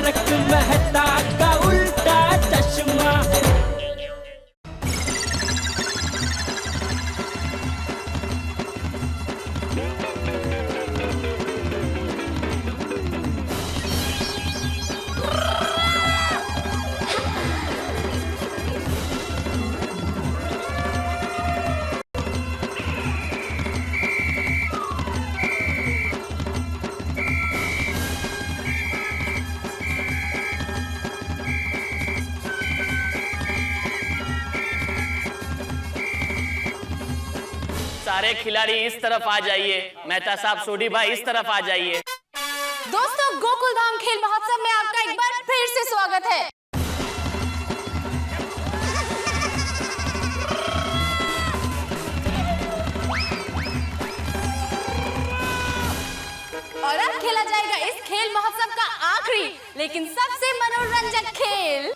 तारक मेहता का उल्टा चश्मा। सारे खिलाड़ी इस तरफ आ जाइए। मेहता साहब, सोढ़ी भाई इस तरफ आ जाइए। दोस्तों, गोकुल धाम खेल महोत्सव में आपका एक बार फिर से स्वागत है। और अब खेला जाएगा इस खेल महोत्सव का आखिरी लेकिन सबसे मनोरंजक खेल।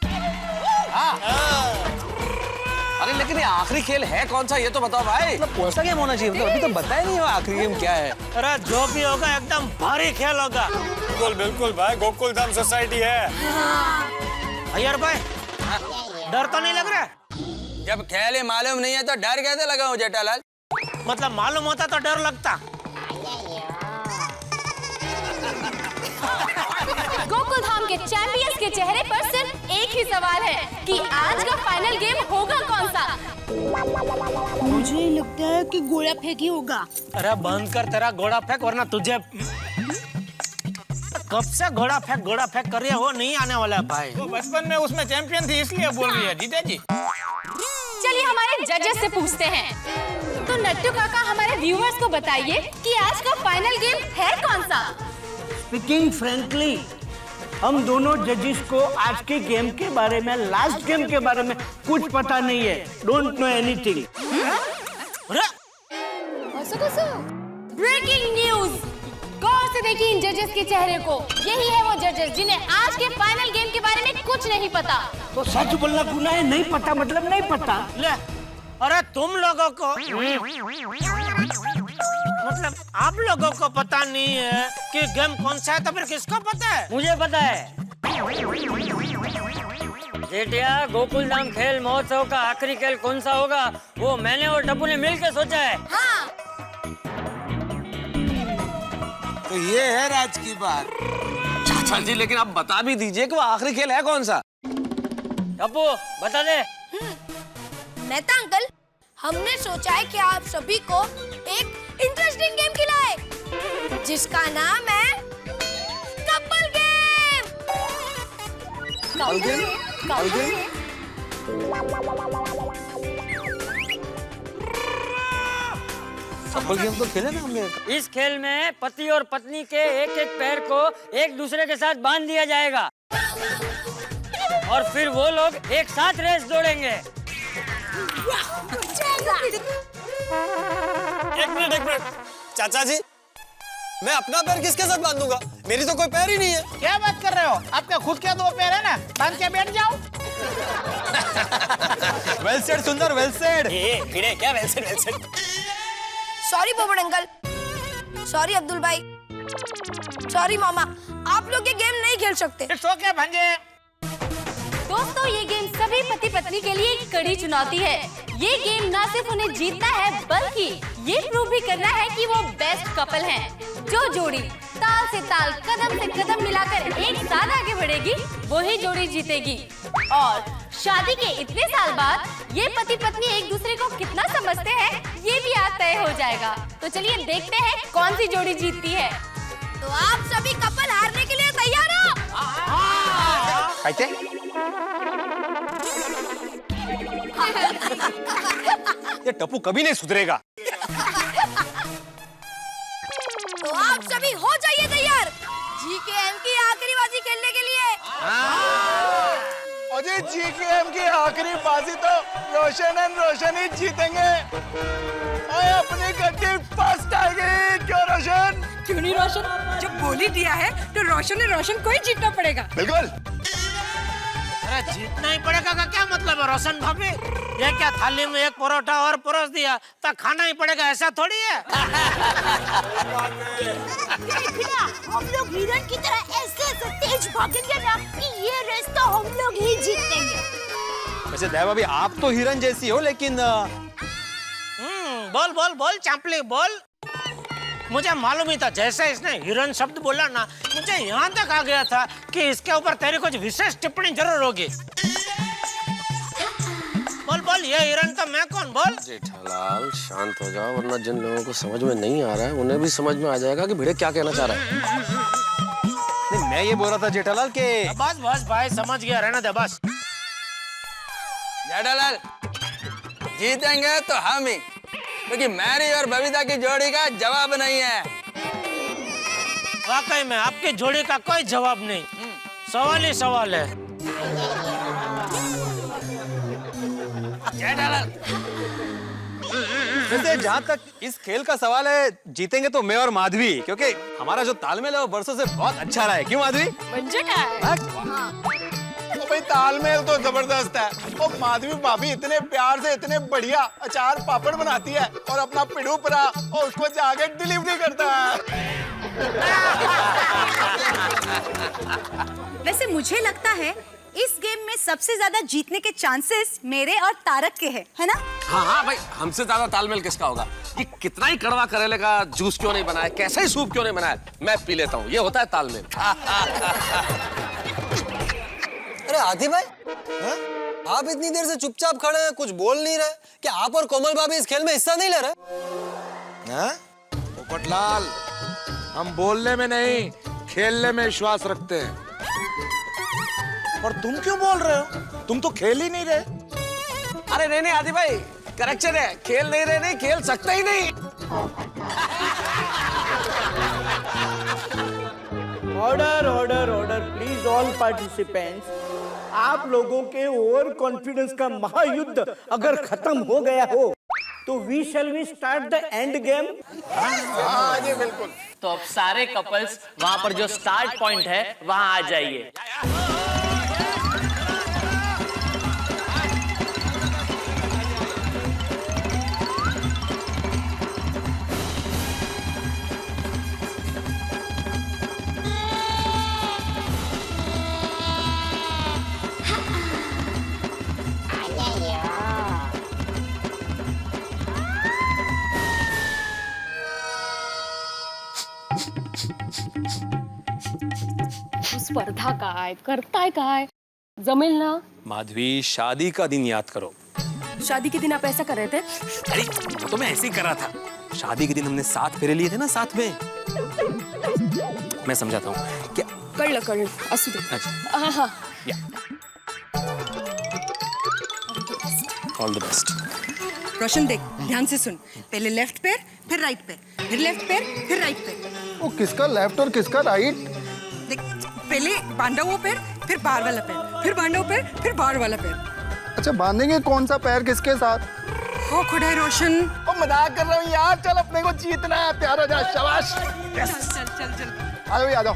अरे लेकिन ये आखिरी खेल है कौन सा, ये तो बताओ भाई। मतलब कौन सा गेम होना चाहिए, मतलब अभी तो बताया नहीं हो आखिरी गेम क्या है। अरे जो भी होगा एकदम भारी खेल होगा। बिल्कुल बिल्कुल भाई, गोकुल धाम सोसाइटी है। अय्यर भाई, डर तो नहीं लग रहा? जब खेल ही मालूम नहीं है तो डर कैसे लगा हूँ जेठालाल? मतलब मालूम होता तो डर लगता। गोकुल धाम के चैंपियंस के चेहरे पर सिर्फ एक ही सवाल है कि आज का फाइनल गेम होगा कौन सा। मुझे लगता है कि गोला फेंक ही होगा। अरे बंद कर तेरा घोड़ा फेंक, वरना तुझे कब से घोड़ा फेंक कर रही है, वो नहीं आने वाला है भाई। वो बचपन में उसमें चैंपियन थी इसलिए बोल रही है जीजा जी। चलिए हमारे जजेस से पूछते हैं। तो नट्टू काका, हमारे व्यूअर्स को बताइए कि आज का फाइनल गेम है कौन सा। स्पीकिंग फ्रैंकली, हम दोनों जजेस को आज के गेम के बारे में, लास्ट गेम के बारे में कुछ पता नहीं है। Don't know anything. Breaking news, गौर से देखिए इन जजेस के चेहरे को। यही है वो जजेस जिन्हें आज के फाइनल गेम के बारे में कुछ नहीं पता। तो सच बोलना गुनाह है, नहीं पता मतलब नहीं पता। ले, अरे तुम लोगों को मतलब आप लोगों को पता नहीं है कि गेम कौन सा है, तो फिर किसको पता है? मुझे पता है। जेठिया, गोकुल धाम खेल महोत्सव का आखिरी खेल कौन सा होगा वो मैंने और टप्पू ने मिलकर सोचा है। हाँ। तो ये है राज की बात। चाचा जी, लेकिन आप बता भी दीजिए कि वो आखिरी खेल है कौन सा। टप्पू बता दे। मेहता अंकल, हमने सोचा है कि आप सभी को एक इंटरेस्टिंग गेम खिलाए जिसका नाम है couple game. Couple game? Couple game? Couple game तो खेले ना हमने। इस खेल में पति और पत्नी के एक एक पैर को एक दूसरे के साथ बांध दिया जाएगा और फिर वो लोग एक साथ रेस दौड़ेंगे। एक मिनट चाचा जी, मैं अपना पैर किसके साथ बांधूंगा? मेरी तो कोई पैर ही नहीं है। क्या बात कर रहे हो? आपका खुद के दो पैर है ना, बांध के बैठ जाओ। वेल सेड सुंदर, वेल सेड। भिड़े क्या वेल सेड। सॉरी पोपट अंकल, सॉरी अब्दुल भाई, सॉरी मामा, आप लोग ये गेम नहीं खेल सकते। इट्स ओके भांजे। दोस्तों, ये गेम सभी पति पत्नी के लिए एक कड़ी चुनौती है। ये गेम न सिर्फ उन्हें जीतना है बल्कि ये प्रूव भी करना है कि वो बेस्ट कपल हैं। जो जोड़ी ताल से ताल, कदम से कदम मिलाकर एक साथ आगे बढ़ेगी, वही जोड़ी जीतेगी। और शादी के इतने साल बाद ये पति पत्नी एक दूसरे को कितना समझते हैं, ये भी आज तय हो जाएगा। तो चलिए देखते हैं कौन सी जोड़ी जीतती है। तो आप सभी कपल हारने के लिए तैयार हो? ये टप्पू कभी नहीं सुधरेगा। तो आप सभी हो जाइए तैयार जीकेएम की आखिरी बाजी खेलने के लिए। अजय, जीकेएम की आखिरी बाजी तो रोशन ही जीतेंगे। और अपनी गड्डी फर्स्ट आएगी। क्यों रोशन? क्यों नहीं रोशन? जब बोल ही दिया है तो रोशन को ही जीतना पड़ेगा। बिल्कुल। अरे जीतना ही पड़ेगा का क्या मतलब है रोशन भाभी? ये क्या थाली में एक परोठा और परोस दिया तो खाना ही पड़ेगा, ऐसा थोड़ी है। हम लोग हिरन की तरह ऐसे तेज भागेंगे ना कि ये रेस तो हम लोग ही जीतेंगे। वैसे दया भाभी आप तो हिरन जैसी हो, लेकिन बोल बोल बोल चांपली बोल। मुझे मालूम ही था, जैसे इसने हिरन शब्द बोला ना, मुझे यहाँ तक आ गया था कि इसके ऊपर तेरी कुछ विशेष टिप्पणी जरूर होगी। बोल बोल, ये हिरन का मैं कौन? बोल। जेठालाल शांत हो जाओ, वरना जिन लोगों को समझ में नहीं आ रहा है उन्हें भी समझ में आ जाएगा कि भिड़े क्या कहना चाह रहा है। नहीं, मैं ये बोल रहा था जेठालाल के बस बस भाई समझ गया, रहने दे बस। जेठालाल जीतेंगे तो हम ही, क्योंकि मैरी और बबीता की जोड़ी का जवाब नहीं है। वाकई में आपकी जोड़ी का कोई जवाब नहीं, सवाल ही सवाल है। जेठालाल वैसे जहाँ तक इस खेल का सवाल है, जीतेंगे तो मैं और माधवी, क्योंकि हमारा जो तालमेल है वो बरसों से बहुत अच्छा रहा है। क्यों माधवी? भाई तालमेल तो जबरदस्त है। और माधवी भाभी इतने प्यार से इतने बढ़िया अचार पापड़ बनाती है और अपना पिड़ू परा और उसको जाके डिलीवरी करता है। वैसे मुझे लगता है इस गेम में सबसे ज्यादा जीतने के चांसेस मेरे और तारक के हैं, है ना? हाँ हाँ भाई, हमसे ज्यादा तालमेल किसका होगा? ये कितना ही कड़वा करेले का जूस क्यों नहीं बनाया, कैसा ही सूप क्यों नहीं बनाया, मैं पी लेता हूँ, ये होता है तालमेल। अरे आदि भाई, आप इतनी देर से चुपचाप खड़े हैं, कुछ बोल नहीं रहे? क्या आप और कोमल भाभी इस खेल में हिस्सा नहीं ले रहे? पोपटलाल, हम बोलने में नहीं खेलने में विश्वास रखते हैं। और तुम क्यों बोल रहे हो? तुम तो खेल ही नहीं रहे। अरे नहीं आदि भाई, करेक्शन है, खेल नहीं रहे, नहीं खेल सकते ही नहीं। Order order order, please all participants. आप लोगों के ओवर कॉन्फिडेंस का महायुद्ध अगर खत्म हो गया हो तो we shall we start the end game. हाँ जी बिल्कुल। तो अब सारे कपल्स वहां पर जो स्टार्ट पॉइंट है वहां आ जाइए। स्पर्धा काय करताय काय? जमेल ना? माधवी, शादी का दिन याद करो। शादी के दिन आप ऐसा कर रहे थे? अरे वो तो मैं ऐसे ही कर रहा था। शादी के दिन हमने 7 फेरे लिए थे ना, साथ में। मैं समझाता हूँ क्या। कळलं असू दे। अच्छा। हाँ हाँ। All the best. रोशन देख, ध्यान से सुन। पहले लेफ्ट पैर, फिर राइट पैर, फिर लेफ्ट पैर, फिर राइट पैर। वो किसका लेफ्ट और किसका राइट? देख, पहले बांधा हुआ पैर, फिर बाहर वाला पैर, फिर बांधा हुआ पैर, फिर बाहर वाला पैर। अच्छा, बांधेंगे कौन सा पैर किसके साथ? हो खुदा है रोशन। ओ मजाक कर रहा हूँ यार, चल अपने को जीतना है, प्यार हो जा, शाबाश। चल चल चल। आ जाओ आ जाओ।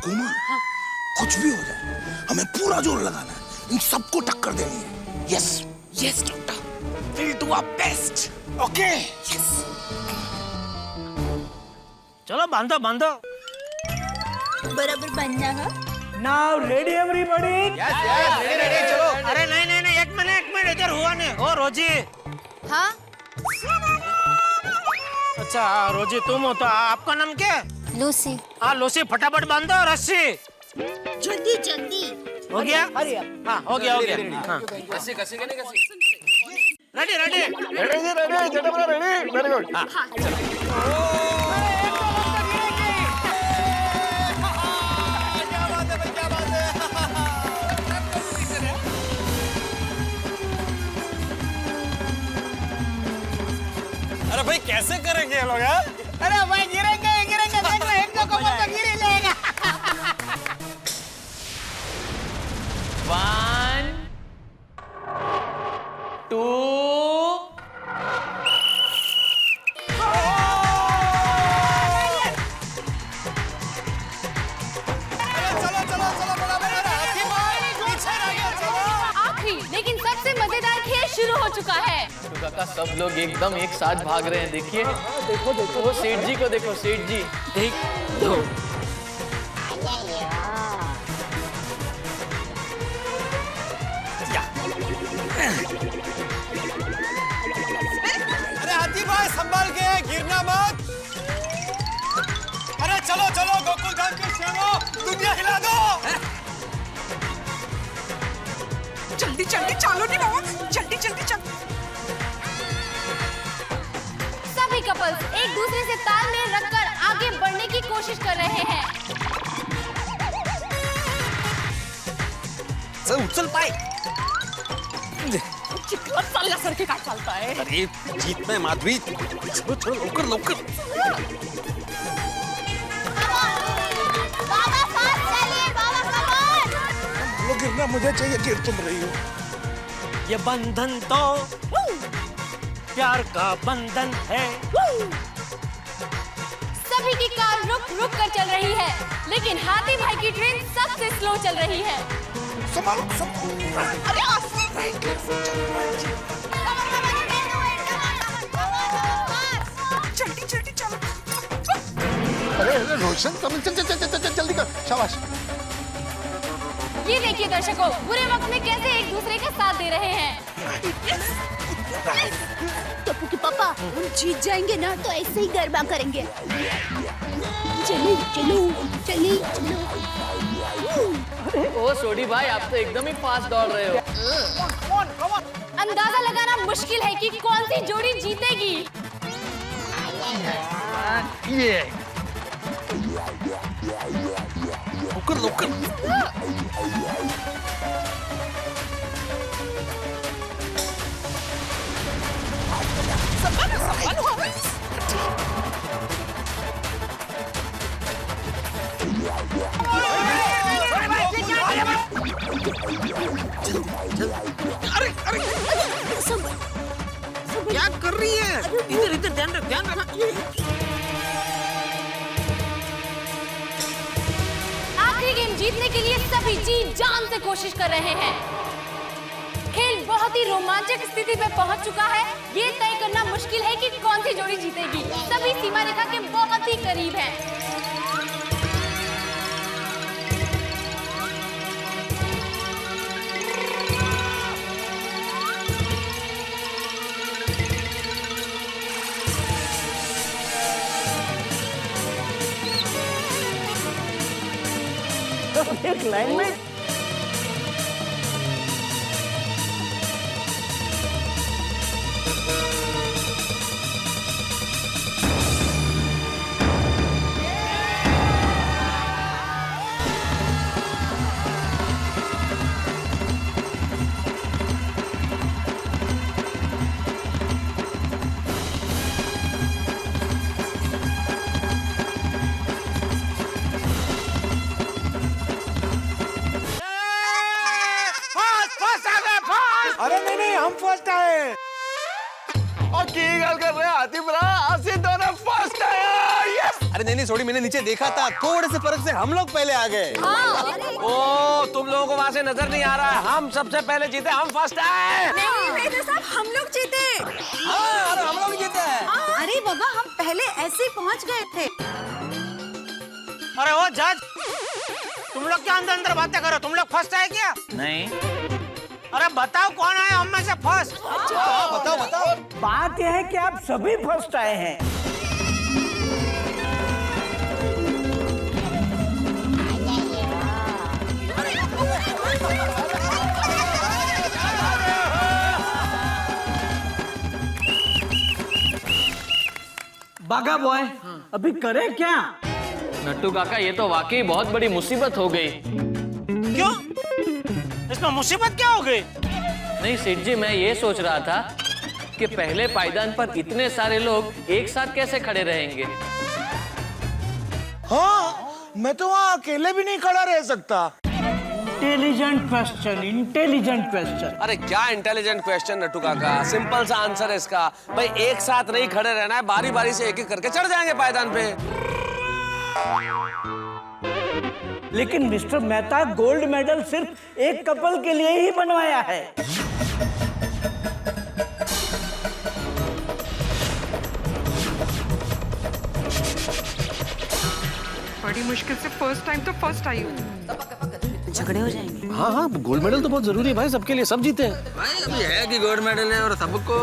कुमार, कुछ भी हो जाए हमें पूरा जोर लगाना है, इन सबको टक्कर देनी है। Yes yes doctor, will do our best. Okay yes. चलो बांधो बांधो। बराबर बांधना है। Now ready everybody? Yes yes, ready ready, चलो। अरे नहीं नहीं नहीं, एक मिनट इधर हुआ नहीं। ओ रोजी। हाँ? अच्छा रोजी तुम हो, तो आपका नाम क्या है? लूसी। हाँ लूसी, फटाफट बांधो रस्सी। जल्दी जल्दी। हो गया? हाँ हो गया हो गया। हाँ कसी कसी के नहीं कसी। Ready ready ready ready, Jethalal ready, very good. अरे भाई कैसे करेंगे ये लोग? अरे भाई गिरेंगे गिरेंगे, देख लो एक दो कपल तो गिर ही जाएगा। 1 2 चलो चलो चलो चुका है। नट्टू काका सब लोग एकदम एक साथ भाग रहे हैं, देखिए। देखो देखो वो सेठ जी को देखो, सेठ जी। 1 2 अरे हाथी भाई संभाल के, गिरना मत। अरे चलो चलो गोकुल धाम के शेरों, दुनिया हिला दो। जल्दी जल्दी चलो नहीं बाबा, जल्दी जल्दी चलो। सभी कपल्स एक दूसरे से तालमेल रखकर आगे बढ़ने की कोशिश कर रहे हैं। चल उछल पाए। चिकला सर के का चलता है। अरे जीतना है माधवी, चलो चलो लौकर लौकर। बाबा फास्ट चलिए, बाबा कमान। वो गिरना मुझे चाहिए, गिर तुम रही हो। ये बंधन तो प्यार का बंधन है। सभी की कार रुक रुक कर चल रही है, लेकिन हाथी भाई की ट्रेन सबसे स्लो चल रही है। संभालो अरे जल्दी जल्दी चलो। अरे रोशन चल जल्दी कर, शाबाश। ये देखिए दर्शकों, बुरे वक्त में कैसे एक दूसरे का साथ दे रहे हैं। टप्पू के पापा, हम जीत जाएंगे ना तो ऐसे ही गरबा करेंगे। चलो चलो चलिए चलो। ओ सोडी भाई, आप तो एकदम ही फास्ट दौड़ रहे हो। अंदाजा लगाना मुश्किल है कि कौन सी जोड़ी जीतेगी। ये लौकर लौकर। अरे अरे क्या कर रही है? इधर इधर ध्यान रख, ध्यान रख। आखिरी गेम जीतने के लिए सभी जी जान से कोशिश कर रहे हैं। खेल बहुत ही रोमांचक स्थिति में पहुंच चुका है। ये तय करना मुश्किल है कि कौन सी जोड़ी जीतेगी। सभी सीमा रेखा के बहुत ही करीब हैं। एक लाइन में अरे नहीं नहीं, हम फर्स्ट आए। और की गल कर रहे हैं हाथी भरा, आसिफ दोनों फर्स्ट आया। यस। अरे नहीं सॉरी, मैंने नीचे देखा था, थोड़े से फर्क से हम लोग पहले आ गए। ओ तुम लोगों को वहां से नजर नहीं आ रहा है, हम सबसे पहले जीते, हम फर्स्ट आए। नहीं साहब, हम लोग जीते। हाँ, हम लोग जीते हैं। अरे बाबा, हम पहले ऐसे ही पहुंच गए थे। अरे वो जज, तुम लोग क्या अंदर अंदर बातें करो? तुम लोग फर्स्ट आए क्या? नहीं। अरे बताओ कौन आया हम में से फर्स्ट? बताओ बताओ। बात यह है कि आप सभी फर्स्ट आए हैं। बागा बॉय, अभी करे क्या? नट्टू काका, ये तो वाकई बहुत बड़ी मुसीबत हो गई। क्यों? इसमें मुसीबत क्या हो गई? नहीं सेठ जी, मैं ये सोच रहा था कि पहले पायदान पर इतने सारे लोग एक साथ कैसे खड़े रहेंगे। हाँ, मैं तो वहाँ अकेले भी नहीं खड़ा रह सकता। Intelligent question, intelligent question. अरे क्या इंटेलिजेंट क्वेश्चन नट्टू काका, सिंपल सा आंसर है इसका। भाई एक साथ नहीं खड़े रहना है, बारी बारी से एक एक करके चढ़ जाएंगे पायदान पे। लेकिन मिस्टर मेहता, गोल्ड मेडल सिर्फ एक कपल के लिए ही बनवाया है। मुश्किल से फर्स्ट टाइम तो फर्स्ट आई हूँ। झगड़े हो जाएंगे। हाँ हाँ, गोल्ड मेडल तो बहुत जरूरी है भाई, सबके लिए, सब जीते हैं भाई। अभी है कि गोल्ड मेडल है और सबको।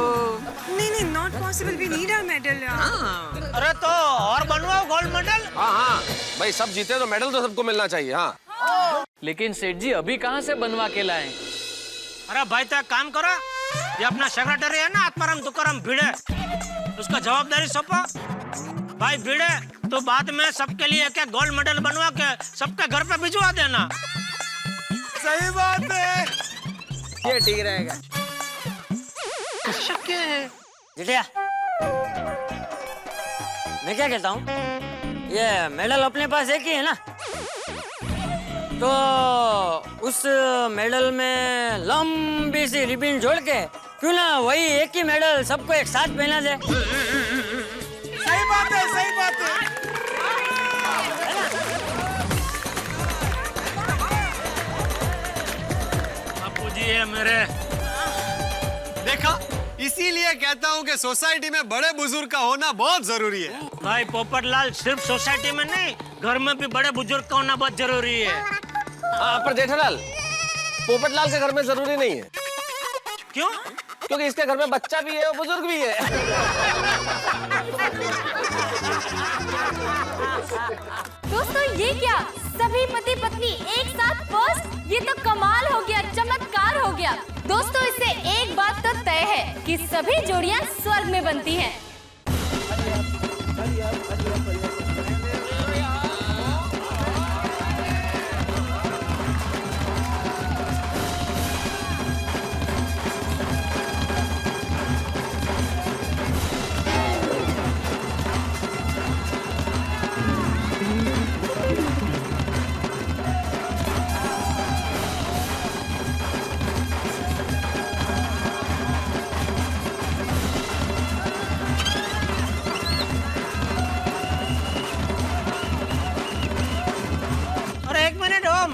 नहीं, not possible, we need a medal यार। अरे तो और बनवाओ गोल्ड मेडल। हाँ भाई, सब जीते तो मेडल तो सबको मिलना चाहिए। हाँ लेकिन सेठ जी अभी कहाँ से बनवा के लाए? अरे भाई तो एक काम करो, ये अपना सेक्रेटरी है ना आत्माराम तुकाराम भिड़े, उसका जवाबदारी सौंपो। भाई भिड़े तो बाद में सबके लिए एक गोल्ड मेडल बनवा के सबके घर पे भिजवा देना। सही बात है, ये ठीक रहेगा। शक्य है जिटिया, मैं क्या कहता हूँ, ये मेडल अपने पास एक ही है ना, तो उस मेडल में लंबी सी रिबन जोड़ के क्यों ना वही एक ही मेडल सबको एक साथ पहना दे। सही बात है, सही बात है। बापू जी है मेरे। देखा, इसीलिए कहता हूँ कि सोसाइटी में बड़े बुजुर्ग का होना बहुत जरूरी है। भाई पोपटलाल, सिर्फ सोसाइटी में नहीं, घर में भी बड़े बुजुर्ग का होना बहुत जरूरी है। हाँ, पर जेठालाल, पोपटलाल के घर में जरूरी नहीं है। क्यों? क्योंकि इसके घर में बच्चा भी है और बुजुर्ग भी है। दोस्तों ये क्या, सभी पति पत्नी एक साथ फर्स्ट? ये तो कमाल हो गया, चमत्कार हो गया। दोस्तों इससे एक बात तो तय है कि सभी जोड़ियां स्वर्ग में बनती हैं।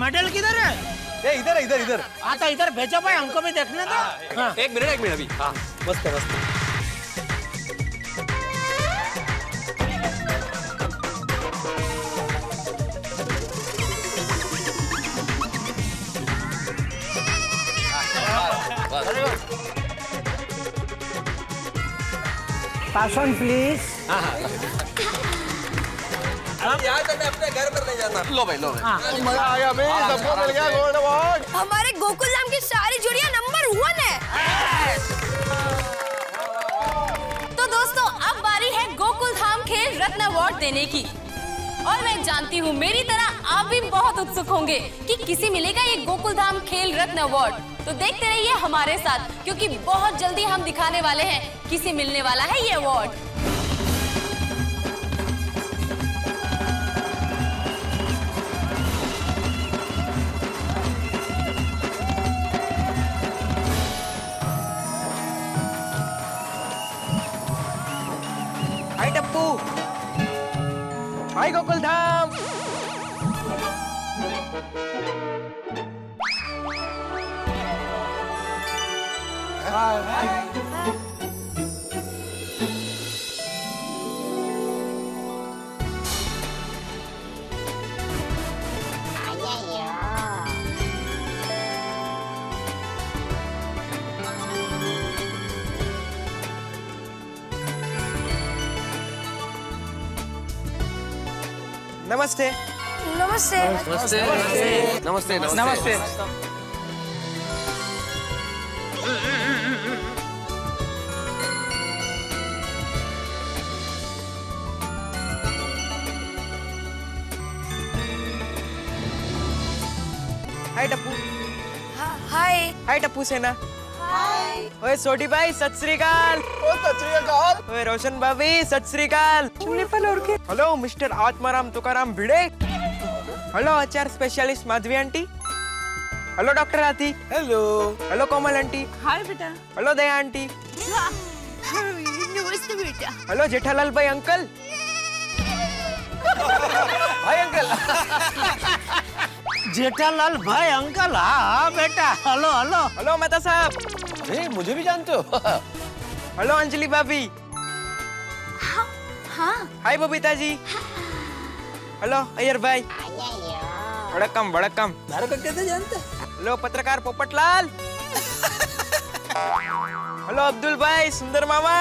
मेडल किधर है? ए, इधर इधर इधर। आता इधर भेजो भाई, हमको भी देखने दो। हाँ। एक मिनट अभी। हाँ मस्त है, मस्त है। Pass on please. यहाँ से मैं अपने घर पर नहीं जाता। लो भाई, लो भाई। मजा आ गया भाई, सबको मिल गया गोल्ड अवार्ड। हमारे गोकुल धाम की सारी जोड़ियां नंबर 1 है। तो दोस्तों अब बारी है गोकुल धाम खेल रत्न अवार्ड देने की, और मैं जानती हूँ मेरी तरह आप भी बहुत उत्सुक होंगे कि किसे मिलेगा ये गोकुल धाम खेल रत्न अवार्ड। तो देखते रहिए हमारे साथ, क्योंकि बहुत जल्दी हम दिखाने वाले हैं किसे मिलने वाला है ये अवार्ड। हाय टप्पू, हाय गोकुल धाम। नमस्ते। नमस्ते। नमस्ते नमस्ते नमस्ते नमस्ते। हाय टप्पू। हाय। हाय टप्पू सेना। हाय। ओए सोटी भाई सत श्री अकाल। ओ सत श्री अकाल। ओए रोशन भाभी सत श्री अकाल। हेलो मिस्टर आत्माराम तुकाराम भिड़े। हेलो आचार specialist Madhavi aunty. Hello doctor आती। हेलो। हेलो कोमल आंटी। हाय बेटा। हेलो दया आंटी। नमस्ते बेटा। हेलो जेठालाल भाई अंकल। भाई अंकल। जेठालाल भाई अंकल। हाँ बेटा, हेलो हेलो। हेलो मेहता साहब। अरे मुझे भी जानते हो। हेलो अंजलि भाभी। हाँ। हाय बबीता जी। हेलो अय्यर भाई, वड़कम वड़कम। मेरे को कैसे जानते? हेलो पत्रकार पोपटलाल। हेलो अब्दुल भाई, सुंदर मामा।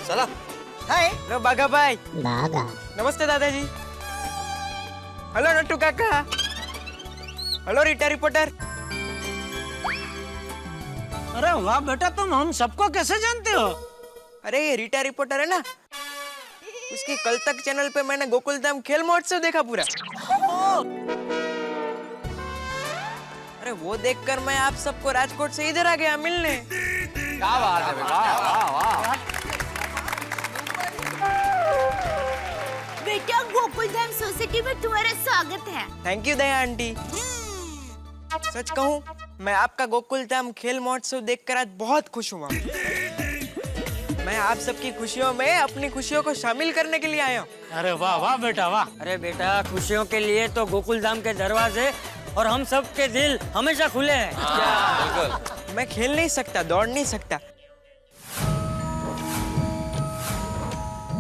सलाम। हाय। हेलो बाघा भाई। बाघा। नमस्ते दादाजी। हेलो नट्टू काका। Hello Rita reporter. अरे वाह बेटा, तुम हम सबको कैसे जानते हो? अरे ये रीटा रिपोर्टर है ना, उसकी कल तक चैनल पे मैंने गोकुलधाम खेल महोत्सव देखा पूरा। अरे वो देखकर मैं आप सबको राजकोट से इधर आ गया मिलने। क्या बात है, वाह वाह वाह। बेटा गोकुलधाम सोसाइटी में तुम्हारा स्वागत है। Thank you Daya aunty. सच कहूँ, मैं आपका गोकुलधाम खेल महोत्सव देखकर आज बहुत खुश हुआ। मैं आप सबकी खुशियों में अपनी खुशियों को शामिल करने के लिए आया हूँ। अरे वाह वाह बेटा वाह। अरे बेटा, खुशियों के लिए तो गोकुलधाम के दरवाजे और हम सब के दिल हमेशा खुले हैं। मैं खेल नहीं सकता, दौड़ नहीं सकता,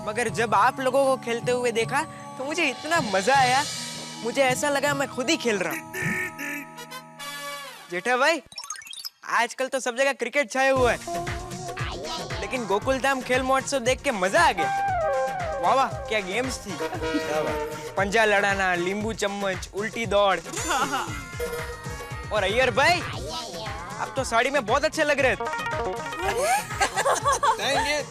मगर जब आप लोगों को खेलते हुए देखा तो मुझे इतना मजा आया, मुझे ऐसा लगा मैं खुद ही खेल रहा हूँ। जेठा भाई, आजकल तो सब जगह क्रिकेट छाया हुआ है, लेकिन गोकुलधाम खेल महोत्सव देख के मजा आ गया। वाह वाह, क्या गेम्स थी। पंजा लड़ाना, नींबू चम्मच, उल्टी दौड़। और अय्यर भाई, आप तो साड़ी में बहुत अच्छे लग रहे थे।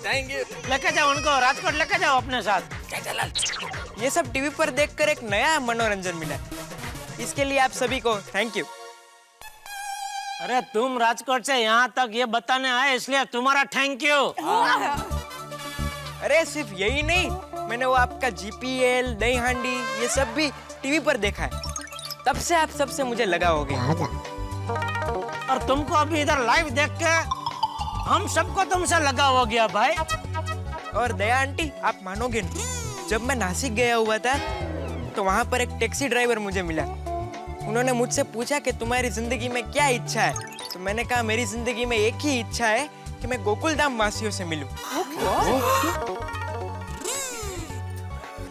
Thank you. लेके जाओ उनको, राजकोट लेके जाओ अपने साथ। ये सब टीवी पर देखकर एक नया मनोरंजन मिला, इसके लिए आप सभी को थैंक यू। अरे तुम राजकोट से यहाँ तक ये बताने आए, इसलिए तुम्हारा थैंक यू। अरे सिर्फ यही नहीं, मैंने वो आपका जीपीएल, दही हांडी, ये सब भी टीवी पर देखा है, तब से आप सबसे मुझे लगा हो गया। और तुमको अभी इधर लाइव देख के हम सबको तुमसे लगा हो गया भाई। और दया आंटी, आप मानोगे नहीं, जब मैं नासिक गया हुआ था तो वहाँ पर एक टैक्सी ड्राइवर मुझे मिला। उन्होंने मुझसे पूछा कि तुम्हारी जिंदगी में क्या इच्छा है, तो मैंने कहा मेरी जिंदगी में एक ही इच्छा है कि मैं गोकुलधाम वासियों से मिलूं।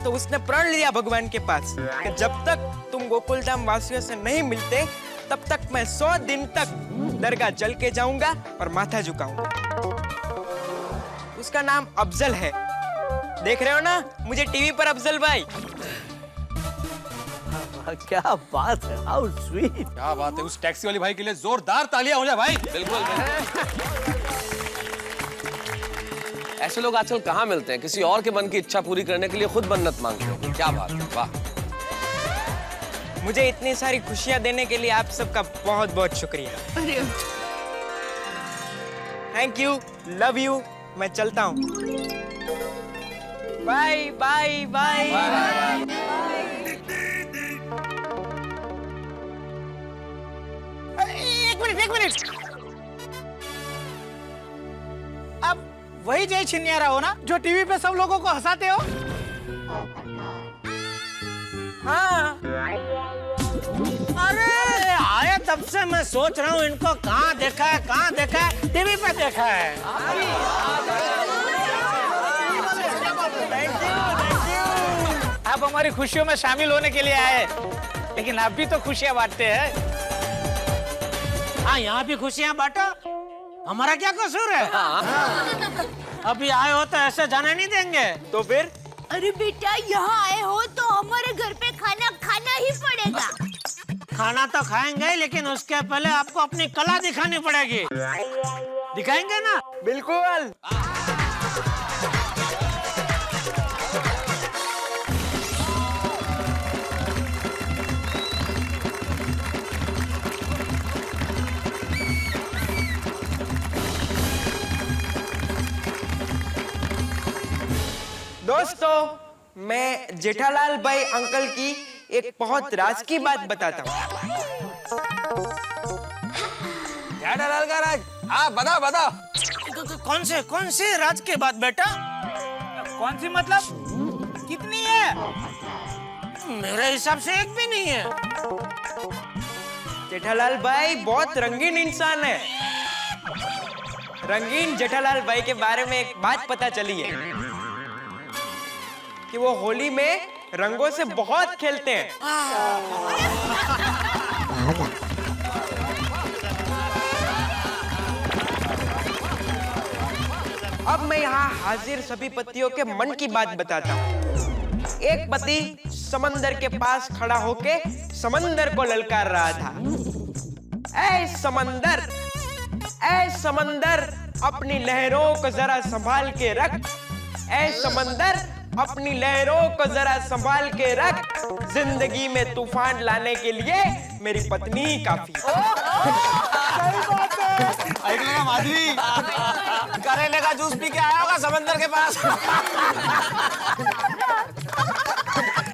तो उसने प्रण लिया भगवान के पास कि जब तक तुम गोकुलधाम वासियों से नहीं मिलते, तब तक मैं 100 दिन तक दरगाह जल के जाऊंगा और माथा झुकाऊंगा। उसका नाम अफजल है। देख रहे हो ना मुझे टीवी पर, अफजल भाई। क्या बात है, हाउ स्वीट। क्या बात है, उस टैक्सी वाली भाई के लिए जोरदार तालियां हो जाए भाई। बिल्कुल। ऐसे लोग आजकल कहाँ मिलते हैं, किसी और के मन की इच्छा पूरी करने के लिए खुद मन्नत मांगते हैं। क्या बात है, वाह। मुझे इतनी सारी खुशियां देने के लिए आप सबका बहुत बहुत शुक्रिया। Thank you, love you. मैं चलता हूँ। Bye bye bye. एक मिनट। आप वही जय छिनियारा हो ना, जो टीवी पे सब लोगों को हंसाते हो? हाँ। अरे आया तब से मैं सोच रहा हूँ इनको कहाँ देखा है, टीवी पे देखा है। आप हमारी खुशियों में शामिल होने के लिए आए, लेकिन आप भी तो खुशियाँ बांटते हैं। हाँ, यहाँ भी खुशियाँ बांटो, हमारा क्या कसूर है? अभी आए हो तो ऐसे जाने नहीं देंगे। तो फिर? अरे बेटा, यहाँ आए हो तो हमारे घर पे खाना खाना ही पड़ेगा। खाना तो खाएंगे, लेकिन उसके पहले आपको अपनी कला दिखानी पड़ेगी। दिखाएंगे ना? बिल्कुल। दोस्तों, मैं जेठालाल भाई अंकल की एक बहुत राज की बात बताता हूँ। जेठालाल का राज? हाँ, बताओ। कौन से राज की बात बेटा? कौन सी मतलब? कितनी है? मेरे हिसाब से एक भी नहीं है। जेठालाल भाई बहुत रंगीन इंसान है। रंगीन जेठालाल भाई के बारे में एक बात पता चली है कि वो होली में रंगों से बहुत खेलते हैं। अब मैं यहाँ हाजिर सभी पतियों के मन की बात बताता हूँ। एक पति समंदर के पास खड़ा होके समंदर को ललकार रहा था, ऐ समंदर, ऐ समंदर, अपनी लहरों को जरा संभाल के रख, ऐ समंदर, अपनी लहरों को जरा संभाल के रख, जिंदगी में तूफान लाने के लिए मेरी पत्नी ही काफी। माधवी, करेले का जूस पी के आया होगा समंदर के पास।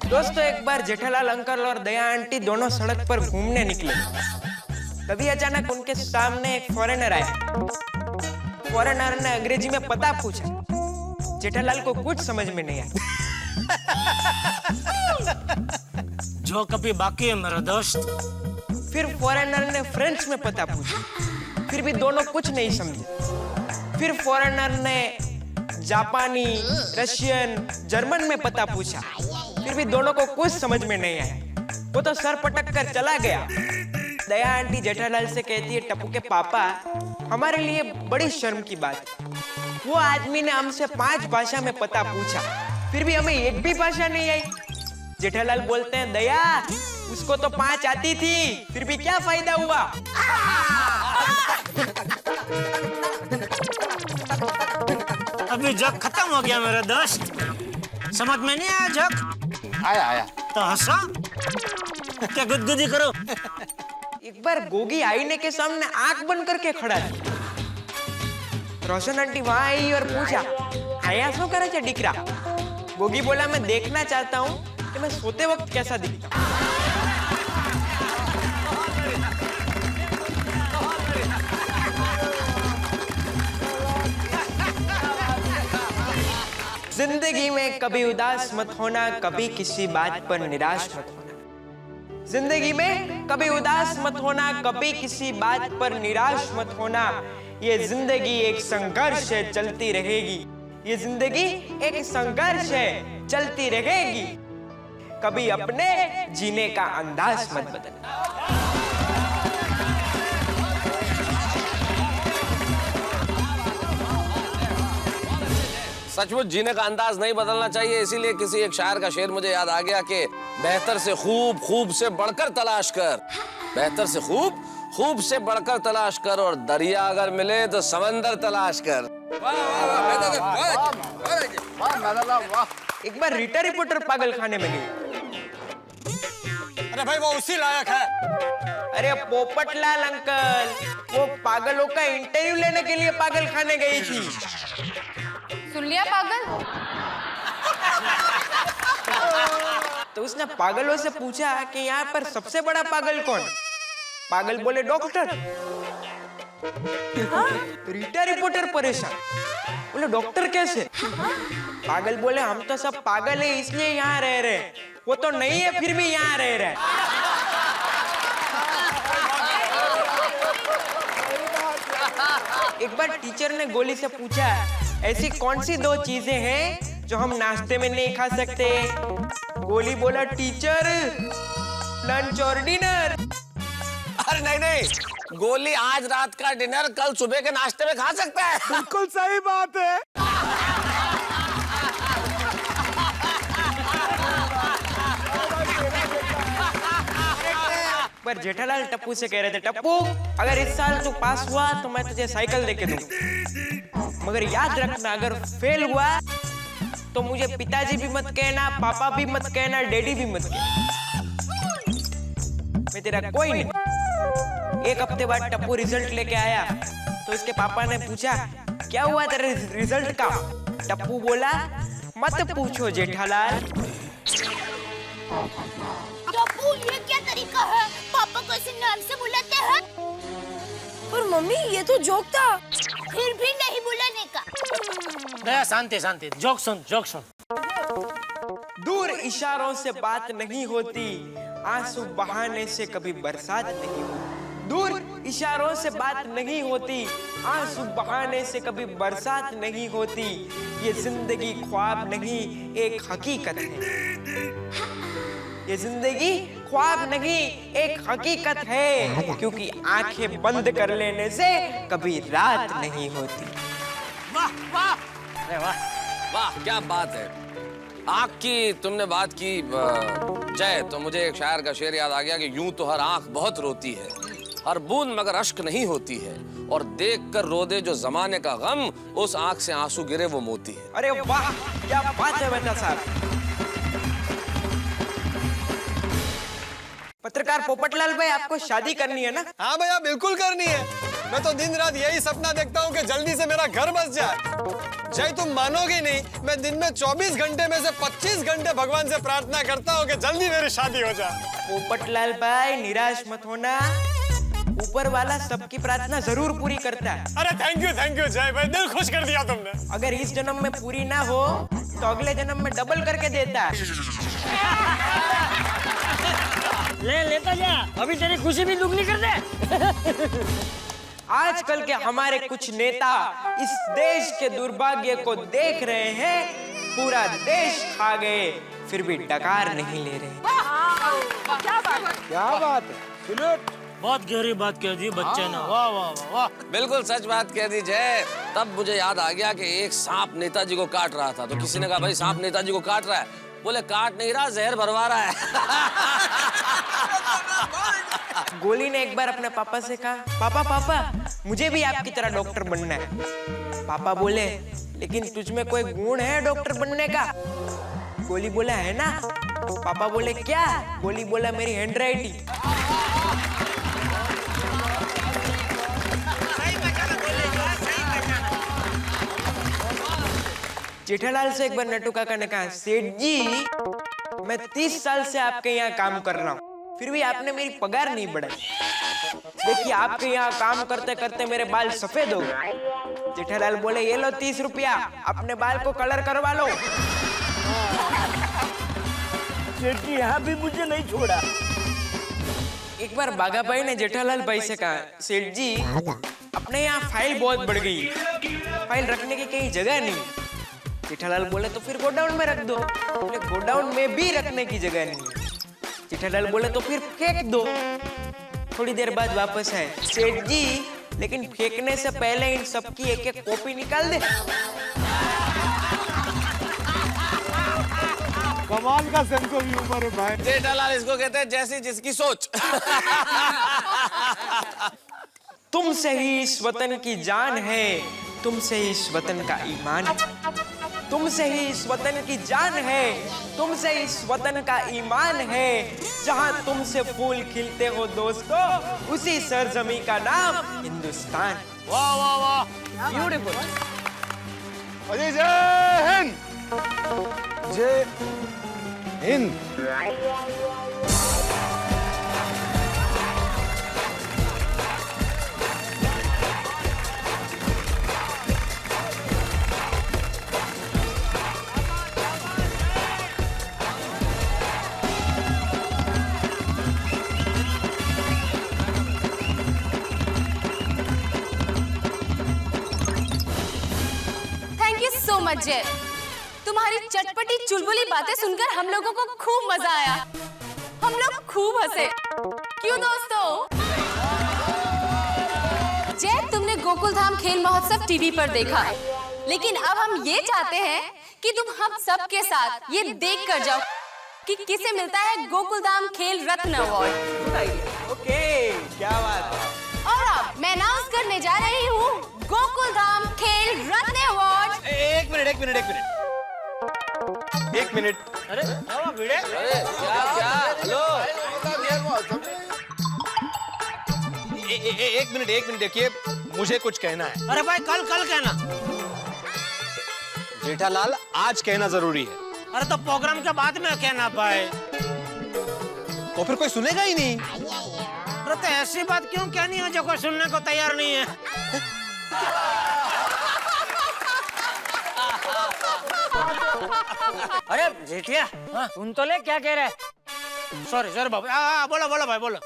दोस्तों, एक बार जेठालाल अंकल और दया आंटी दोनों सड़क पर घूमने निकले। तभी अचानक उनके सामने एक फॉरेनर आया। फॉरेनर ने अंग्रेजी में पता पूछा। जेठालाल को कुछ समझ में नहीं आया। जो कभी बाकी है मेरा दोस्त। फिर फॉरेनर ने फ्रेंच में पता पूछा, फिर भी दोनों कुछ नहीं समझे। फिर फॉरेनर ने जापानी, रशियन, जर्मन में पता पूछा, फिर भी दोनों को कुछ समझ में नहीं आया। वो तो सर पटक कर चला गया। दया आंटी जेठालाल से कहती है, टप्पू के पापा, हमारे लिए बड़ी शर्म की बात है। वो आदमी ने हमसे 5 भाषा में पता पूछा, फिर भी हमें एक भी भाषा नहीं आई। जेठालाल बोलते हैं, दया, उसको तो 5 आती थी, फिर भी क्या फायदा हुआ। अभी जग खत्म हो गया मेरा दोस्त। समझ में नहीं आया जग? आया। तो हंसा क्या, गुदगुदी करो। एक बार गोगी आईने के सामने आंख बंद करके खड़ा था। रोशन आंटी वहां आई और पूछा, आया शो करे छे दीकरा? गोगी बोला, मैं देखना चाहता हूँ कि मैं सोते वक्त कैसा दिखता। जिंदगी में कभी उदास मत होना, कभी किसी बात पर निराश मत होना। जिंदगी में कभी उदास मत होना, कभी किसी बात पर निराश मत होना। ये जिंदगी एक संघर्ष है, चलती रहेगी। ये जिंदगी एक संघर्ष है, चलती रहेगी। कभी अपने जीने का अंदाज मत बदलना। सचमुच जीने का अंदाज नहीं बदलना चाहिए। इसीलिए किसी एक शायर का शेर मुझे याद आ गया कि बेहतर से खूब, खूब से बढ़कर तलाश कर, बेहतर से खूब, खूब से बढ़कर तलाश कर, और दरिया अगर मिले तो समंदर तलाश कर। एक बार रीटा रिपोर्टर पागल खाने में गई। अरे भाई, वो उसी लायक है। अरे पोपटलाल अंकल, वो पागलों का इंटरव्यू लेने के लिए पागल खाने गई थी। सुन लिया पागल? तो उसने पागलों से पूछा कि यहाँ पर सबसे बड़ा पागल कौन? पागल बोले, डॉक्टर। रीटा रिपोर्टर परेशान, बोले डॉक्टर कैसे? पागल बोले, हम तो सब पागल है इसलिए यहाँ रह रहे हैं। वो तो नहीं है फिर भी यहाँ रह रहे हैं। एक बार टीचर ने गोली से पूछा, ऐसी कौन सी 2 चीजें हैं जो हम नाश्ते में नहीं खा सकते? गोली बोला, टीचर, लंच और डिनर। अरे नहीं, गोली आज रात का डिनर कल सुबह के नाश्ते में खा सकता है। बिल्कुल सही बात है। पर जेठालाल टप्पू से कह रहे थे, टप्पू, अगर इस साल तू पास हुआ तो मैं तुझे साइकिल देके दूंगा, मगर याद रखना अगर फेल हुआ तो मुझे पिताजी भी मत कहना, पापा भी मत कहना, डैडी भी मत कहना, मैं तेरा कोई नहीं। एक हफ्ते बाद टप्पू रिजल्ट लेके आया तो उसके पापा ने पूछा, क्या हुआ तेरे रिजल्ट का? टप्पू बोला, मत पूछो जेठालाल। टप्पू, ये क्या तरीका है? पापा को ऐसे नाम से बुलाते हैं? पर मम्मी, ये तो जोक था। फिर भी नहीं बुलाने का। दया, शांति शांति, जोक सुन, जोक सुन। दूर इशारों से बात नहीं होती, आंसू बहाने से कभी बरसात नहीं होती। दूर इशारों से बात नहीं होती, आंसू बहाने से कभी बरसात नहीं होती। ये जिंदगी ख्वाब नहीं एक हकीकत है। ये जिंदगी ख्वाब नहीं एक हकीकत है, क्योंकि आंखें बंद कर लेने से कभी रात नहीं होती। वाह वाह, अरे वाह वाह, क्या बात है। आँख की तुमने बात की जय, तो मुझे एक शायर का शेर याद आ गया कि यूं तो हर आँख बहुत रोती है, हर बूंद मगर अश्क नहीं होती है, और देख कर रो दे जो जमाने का गम, उस आँख से आंसू गिरे वो मोती है। अरे वाह, क्या बात है बेटा साहब। पत्रकार पोपटलाल भाई, आपको शादी करनी है ना? हाँ भैया, बिल्कुल करनी है। मैं तो दिन रात यही सपना देखता हूँ कि जल्दी से मेरा घर बस जाए। जय, तुम मानोगे नहीं, मैं दिन में 24 घंटे में से 25 घंटे भगवान से प्रार्थना करता हूँ कि जल्दी मेरी शादी हो जाए। पोपटलाल भाई, निराश मत होना, ऊपर वाला सबकी प्रार्थना जरूर पूरी करता है। अरे थैंक यू जय भाई, दिल खुश कर दिया तुमने। अगर इस जन्म में पूरी ना हो तो अगले जन्म में डबल करके देता है। लेता जा, अभी तेरी खुशी भी दुगनी कर दे। आजकल के हमारे कुछ नेता इस देश के दुर्भाग्य को देख रहे हैं, पूरा देश खा गए, फिर भी डकार नहीं ले रहे। क्या बात है, बहुत गहरी बात कह दी बच्चे ने। वाह वाह वाह वाह, बिल्कुल सच बात कह दी जय। तब मुझे याद आ गया कि एक सांप नेताजी को काट रहा था, तो किसी ने कहा भाई सांप नेताजी को काट रहा है, बोले काट नहीं रहा, जहर भरवा रहा है। गोली ने एक बार अपने पापा से कहा, पापा मुझे भी आपकी तरह डॉक्टर बनना है। पापा बोले, लेकिन तुझ में कोई गुण है डॉक्टर बनने का? गोली बोला है ना। पापा बोले क्या? गोली बोला मेरी हैंडराइटिंग। जेठालाल से एक बार नट्टू काका ने कहा, सेठ जी मैं 30 साल से आपके यहाँ काम कर रहा हूँ, फिर भी आपने मेरी पगार नहीं बढ़ाई। देखिए आपके यहाँ काम करते करते मेरे बाल सफेद हो गए। जेठालाल बोले, ये लो 30 रुपया, अपने बाल को कलर करवा लो। सेठ जी यहाँ भी मुझे नहीं छोड़ा। एक बार बाघा भाई ने जेठालाल भाई से कहा, सेठ जी अपने यहाँ फाइल बहुत बढ़ गई, फाइल रखने की कहीं जगह नहीं। जेठालाल बोले, तो फिर गोडाउन में रख दो। बोले गोडाउन में भी रखने की जगह नहीं। जेठालाल बोले, तो फिर फेंक दो। थोड़ी देर बाद वापस आए, सेठ जी लेकिन फेंकने से पहले इन सबकी एक एक कॉपी निकाल दे। कमाल का सेंस ऑफ ह्यूमर है भाई। जेठालाल इसको कहते हैं जैसी जिसकी सोच। तुमसे ही इस वतन की जान है, तुमसे ही इस वतन का ईमान है। तुमसे ही इस वतन की जान है, तुमसे इस वतन का ईमान है। जहां तुमसे फूल खिलते हो दोस्तों, उसी सरजमी का नाम हिंदुस्तान। वाह वाह वाह, ब्यूटीफुल। अजय जय हिंद, जय हिंद। सो मच जय, तुम्हारी चटपटी चुलबुली बातें सुनकर हम लोगों को खूब मजा आया। हम लोग खूब हंसे, क्यों दोस्तों? जय, तुमने गोकुल धाम खेल महोत्सव टीवी पर देखा, लेकिन अब हम ये चाहते हैं कि तुम हम सब के साथ ये देख कर जाओ कि किसे मिलता है गोकुल धाम खेल रत्न अवार्ड। ओके, क्या बात है। और अब मैं अनाउंस करने जा रही हूँ गोकुल धाम खेल रत्न अवार्ड। एक मिनट। अरे भिड़े, क्या हेलो, एक मिनट देखिए, मुझे कुछ कहना है। अरे भाई कल कहना। जेठालाल आज कहना जरूरी है। अरे तो प्रोग्राम के बाद में कहना पाए, तो फिर कोई सुनेगा ही नहीं। अरे तो ऐसी बात क्यों कहनी है जो कोई सुनने को तैयार नहीं है? अरे जेठिया, सुन तो ले क्या कह रहा है। सॉरी बाबू। हाँ बोलो बोलो भाई बोलो।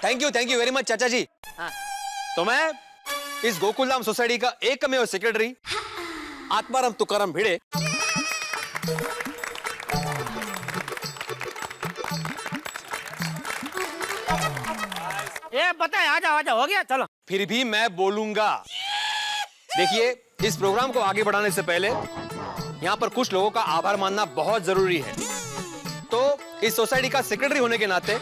थैंक यू वेरी मच चाचा जी। तो मैं इस गोकुलधाम सोसाइटी का एकमेव सेक्रेटरी आत्माराम तुकाराम भिड़े ये बताए, आ जाओ हो गया चलो। फिर भी मैं बोलूंगा। देखिए, इस प्रोग्राम को आगे बढ़ाने से पहले यहाँ पर कुछ लोगों का आभार मानना बहुत जरूरी है। तो इस सोसाइटी का सेक्रेटरी होने के नाते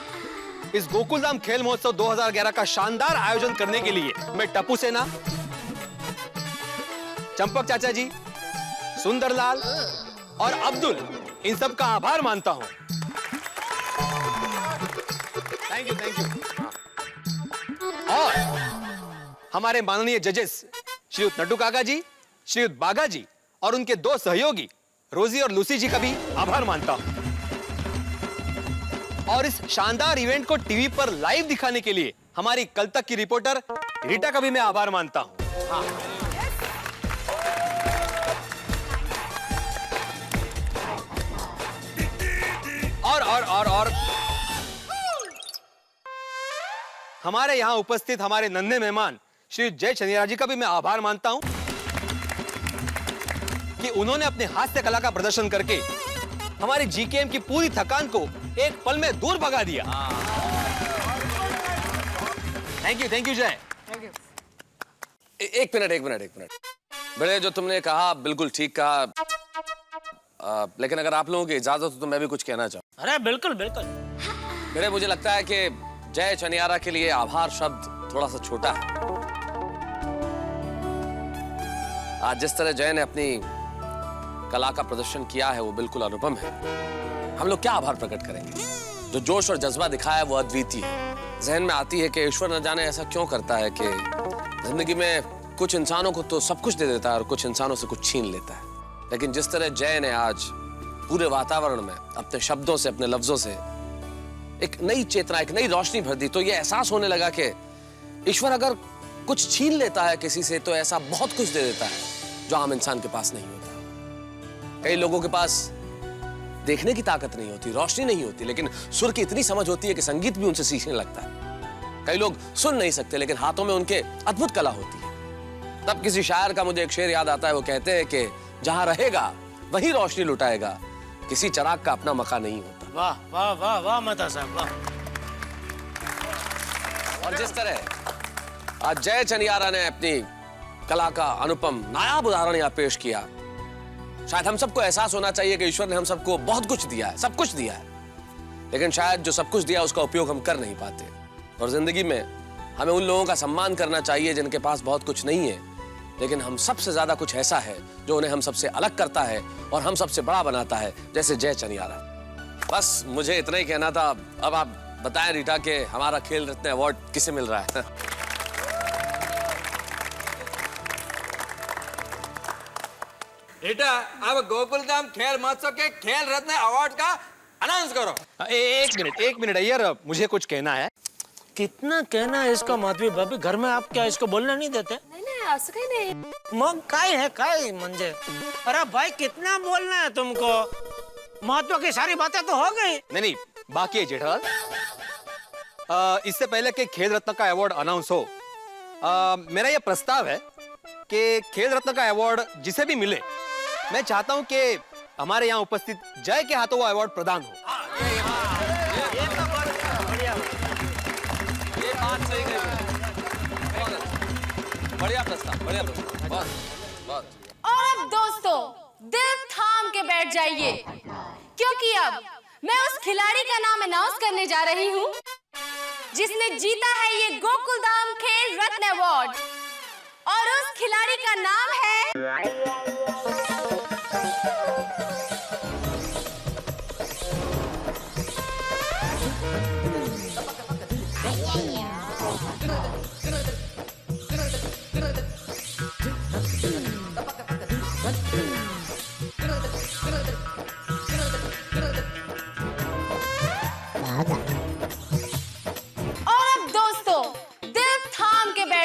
इस गोकुलधाम खेल महोत्सव 2011 का शानदार आयोजन करने के लिए मैं टप्पू सेना, चंपक चाचा जी, सुंदरलाल और अब्दुल, इन सब का आभार मानता हूं। Thank you. और हमारे माननीय जजेस श्रीयुत नड्डू काका जी, श्रीयुत बागा जी और उनके दो सहयोगी रोजी और लूसी जी का भी आभार मानता हूं। और इस शानदार इवेंट को टीवी पर लाइव दिखाने के लिए हमारी कल तक की रिपोर्टर रीटा का भी मैं आभार मानता हूं। हाँ। और हमारे यहां उपस्थित हमारे नन्हे मेहमान श्री जय चनियारा जी का भी मैं आभार मानता हूं कि उन्होंने अपने हास्य कला का प्रदर्शन करके हमारी जीकेएम की पूरी थकान को एक पल में दूर भगा दिया। थैंक यू जय। एक मिनट। बड़े, जो तुमने कहा बिल्कुल ठीक कहा, लेकिन अगर आप लोगों की इजाजत हो तो मैं भी कुछ कहना चाहूँ। अरे बिल्कुल। बड़े, मुझे लगता है कि जय चनियारा के लिए आभार शब्द थोड़ा सा छोटा है। आज जिस तरह जय ने अपनी कला का प्रदर्शन किया है वो बिल्कुल अनुपम है। हम लोग क्या आभार प्रकट करेंगे? जो जोश और जज्बा दिखाया है वो अद्वितीय है। जहन में आती है कि ईश्वर न जाने ऐसा क्यों करता है कि जिंदगी में कुछ इंसानों को तो सब कुछ दे देता है और कुछ इंसानों से कुछ छीन लेता है। लेकिन जिस तरह जय ने आज पूरे वातावरण में अपने शब्दों से, अपने लफ्जों से एक नई चेतना, एक नई रोशनी भर दी, तो ये एहसास होने लगा कि ईश्वर अगर कुछ छीन लेता है किसी से तो ऐसा बहुत कुछ दे देता है जो आम इंसान के पास नहीं होता। कई लोगों के पास देखने की ताकत नहीं होती, रोशनी नहीं होती, लेकिन सुर की इतनी समझ होती है कि संगीत भी उनसे सीखने लगता है। कई लोग सुन नहीं सकते लेकिन हाथों में उनके अद्भुत कला होती है। तब किसी शायर का मुझे एक शेर याद आता है, वो कहते हैं कि जहां रहेगा वही रोशनी लुटाएगा, किसी चिराग का अपना मकान नहीं होता। वाह वाह वाह वाह मेहता साहब, वाह। और जिस तरह आज जय चनियारा ने अपनी कला का अनुपम नायाब उदाहरण यहाँ पेश किया, शायद हम सबको एहसास होना चाहिए कि ईश्वर ने हम सबको बहुत कुछ दिया है, सब कुछ दिया है, लेकिन शायद जो सब कुछ दिया उसका उपयोग हम कर नहीं पाते। और जिंदगी में हमें उन लोगों का सम्मान करना चाहिए जिनके पास बहुत कुछ नहीं है, लेकिन हम सबसे ज्यादा कुछ ऐसा है जो उन्हें हम सबसे अलग करता है और हम सबसे बड़ा बनाता है, जैसे जय चनियारा। बस मुझे इतना ही कहना था। अब आप बताएं रीटा कि हमारा खेल रत्न अवार्ड किसे मिल रहा है? रीटा, अब गोकुलधाम खेल महोत्सव के खेल रत्न अवार्ड का अनाउंस करो। एक मिनट यार, मुझे कुछ कहना है। कितना कहना है इसका माधवी भाभी? घर में आप क्या इसको बोलने नहीं देते? नहीं असं काही नाही। मग काय म्हणजे? अरे भाई कितना बोलना है तुमको? महत्व की सारी बातें तो हो गई। नहीं, बाकी है जेठालाल। इससे पहले कि खेल रत्न का अवार्ड अनाउंस हो, मेरा यह प्रस्ताव है कि खेल रत्न का अवार्ड जिसे भी मिले, मैं चाहता हूं कि हमारे यहाँ उपस्थित जय के हाथों वो अवार्ड प्रदान हो। बढ़िया प्रस्ताव, बढ़िया प्रस्ताव, बहुत। और अब दोस्तों दिल थाम के बैठ जाइए, क्योंकि अब मैं उस खिलाड़ी का नाम अनाउंस करने जा रही हूँ जिसने जीता है ये गोकुलधाम खेल रत्न अवार्ड, और उस खिलाड़ी का नाम है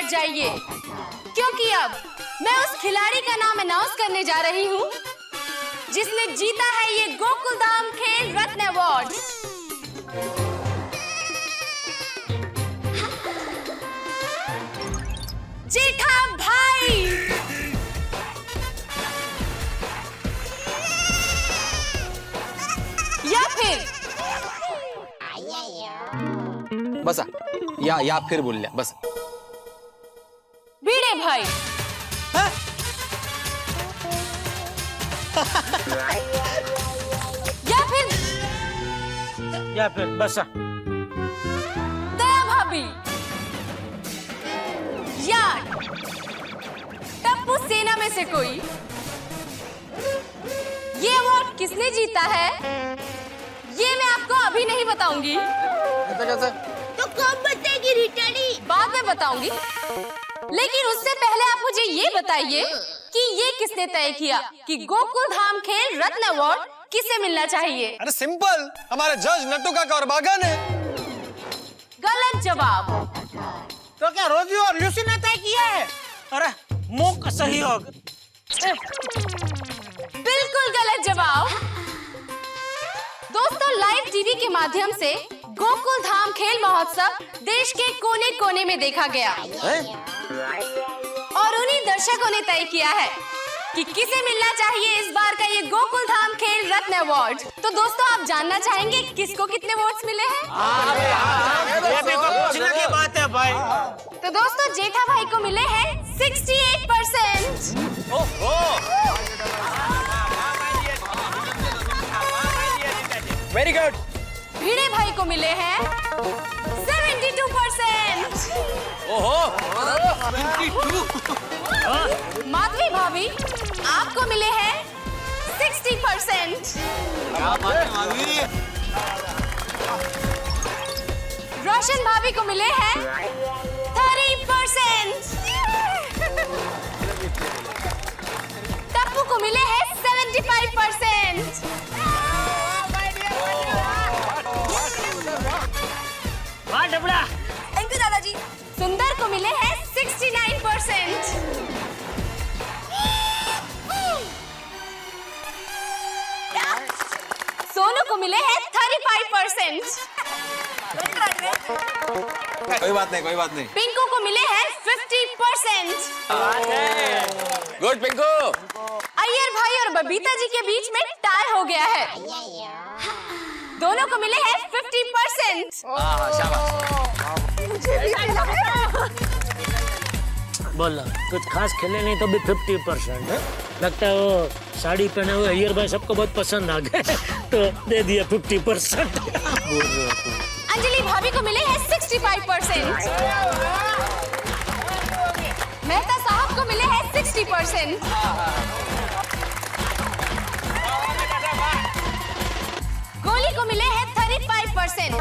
जाइए, क्योंकि अब मैं उस खिलाड़ी का नाम अनाउंस करने जा रही हूँ जिसने जीता है ये गोकुलधाम खेल रत्न अवार्ड, जेठा भाई। या फिर बसा या फिर बोलल्या बस भिडे भाई। या फिर बसा दया भाभी या टप्पू सेना में से कोई। ये अवार्ड किसने जीता है ये मैं आपको अभी नहीं बताऊंगी। तो कब बताएगी रिटाड़ी? बाद में बताऊंगी, लेकिन उससे पहले आप मुझे ये बताइए कि ये किसने तय किया कि गोकुल धाम खेल रत्न अवार्ड किसे मिलना चाहिए? अरे सिंपल, हमारे जज नट्टू काका और बागा ने। गलत जवाब। तो क्या रोजी और लूसी ने तय किया है? अरे मुंह का सहयोग। बिल्कुल गलत जवाब। दोस्तों, लाइव टीवी के माध्यम से गोकुल धाम खेल महोत्सव देश के कोने कोने में देखा गया और उन्हीं दर्शकों ने तय किया है कि किसे मिलना चाहिए इस बार का ये गोकुल धाम खेल रत्न अवार्ड। तो दोस्तों, आप जानना चाहेंगे किसको कितने वोट्स मिले हैं? ये भी पूछने की बात है भाई। तो दोस्तों, जेठा भाई को मिले हैं 68%। Very good. भिड़े भाई को मिले हैं 72%। माधवी भाभी, आपको मिले हैं 60%। रोशन भाभी को मिले हैं 30%। टप्पू को मिले हैं 75%। वाह डबड़ा। थैंक यू दादाजी। सुंदर को मिले हैं 69%। सोनू को मिले हैं 35%। कोई बात नहीं। पिंकू को मिले हैं 50%। गुड पिंकू। अय्यर भाई और बबीता जी के बीच में टाई हो गया है। दोनों को मिले हैं 50%। बोलो, कुछ खास खेले नहीं तो भी 50% है। लगता है वो साड़ी पहने हुए अय्यर भाई सबको बहुत पसंद आ गए तो दे दिया 50%। अंजलि भाभी को मिले हैं 65%। मेहता साहब को मिले हैं 60%। गोली को मिले हैं 35%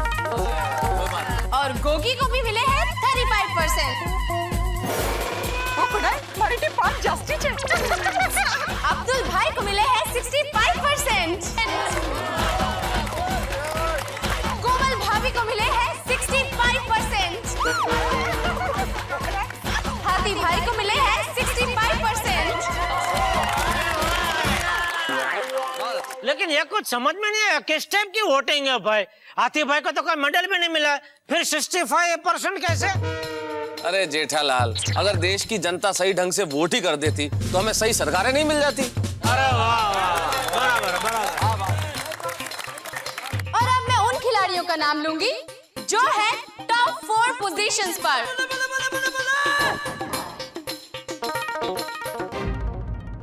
और गोगी को भी मिले हैं 35%। अब्दुल भाई को मिले हैं 65%। कोमल भाभी को मिले हैं 65%। हाथी भाई को मिले हैं 65%। लेकिन ये कुछ समझ में नहीं आया, किस टाइप की वोटिंग है भाई? हाथी भाई को तो कोई मेडल भी नहीं मिला, फिर 65% कैसे? अरे जेठालाल, अगर देश की जनता सही ढंग से वोट ही कर देती तो हमें सही सरकारें नहीं मिल जाती। अरे वाह बराबर। और अब मैं उन खिलाड़ियों का नाम लूंगी जो है टॉप 4 पोजीशंस पर।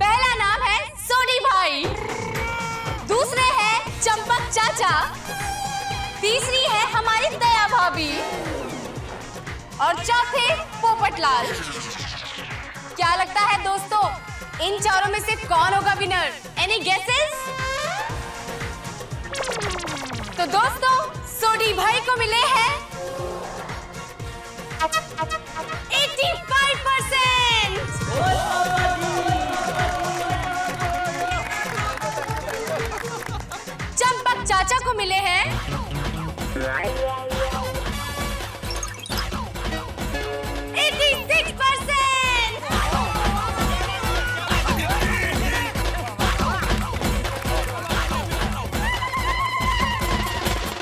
पहला नाम है सोनी भाई, दूसरे है चंपक चाचा, तीसरी है हमारी दया भाभी और चौथे पोपटलाल। क्या लगता है दोस्तों, इन चारों में से कौन होगा विनर? Any guesses? तो दोस्तों, सोडी भाई को मिले हैं 85%। चंपक चाचा को मिले हैं 86%।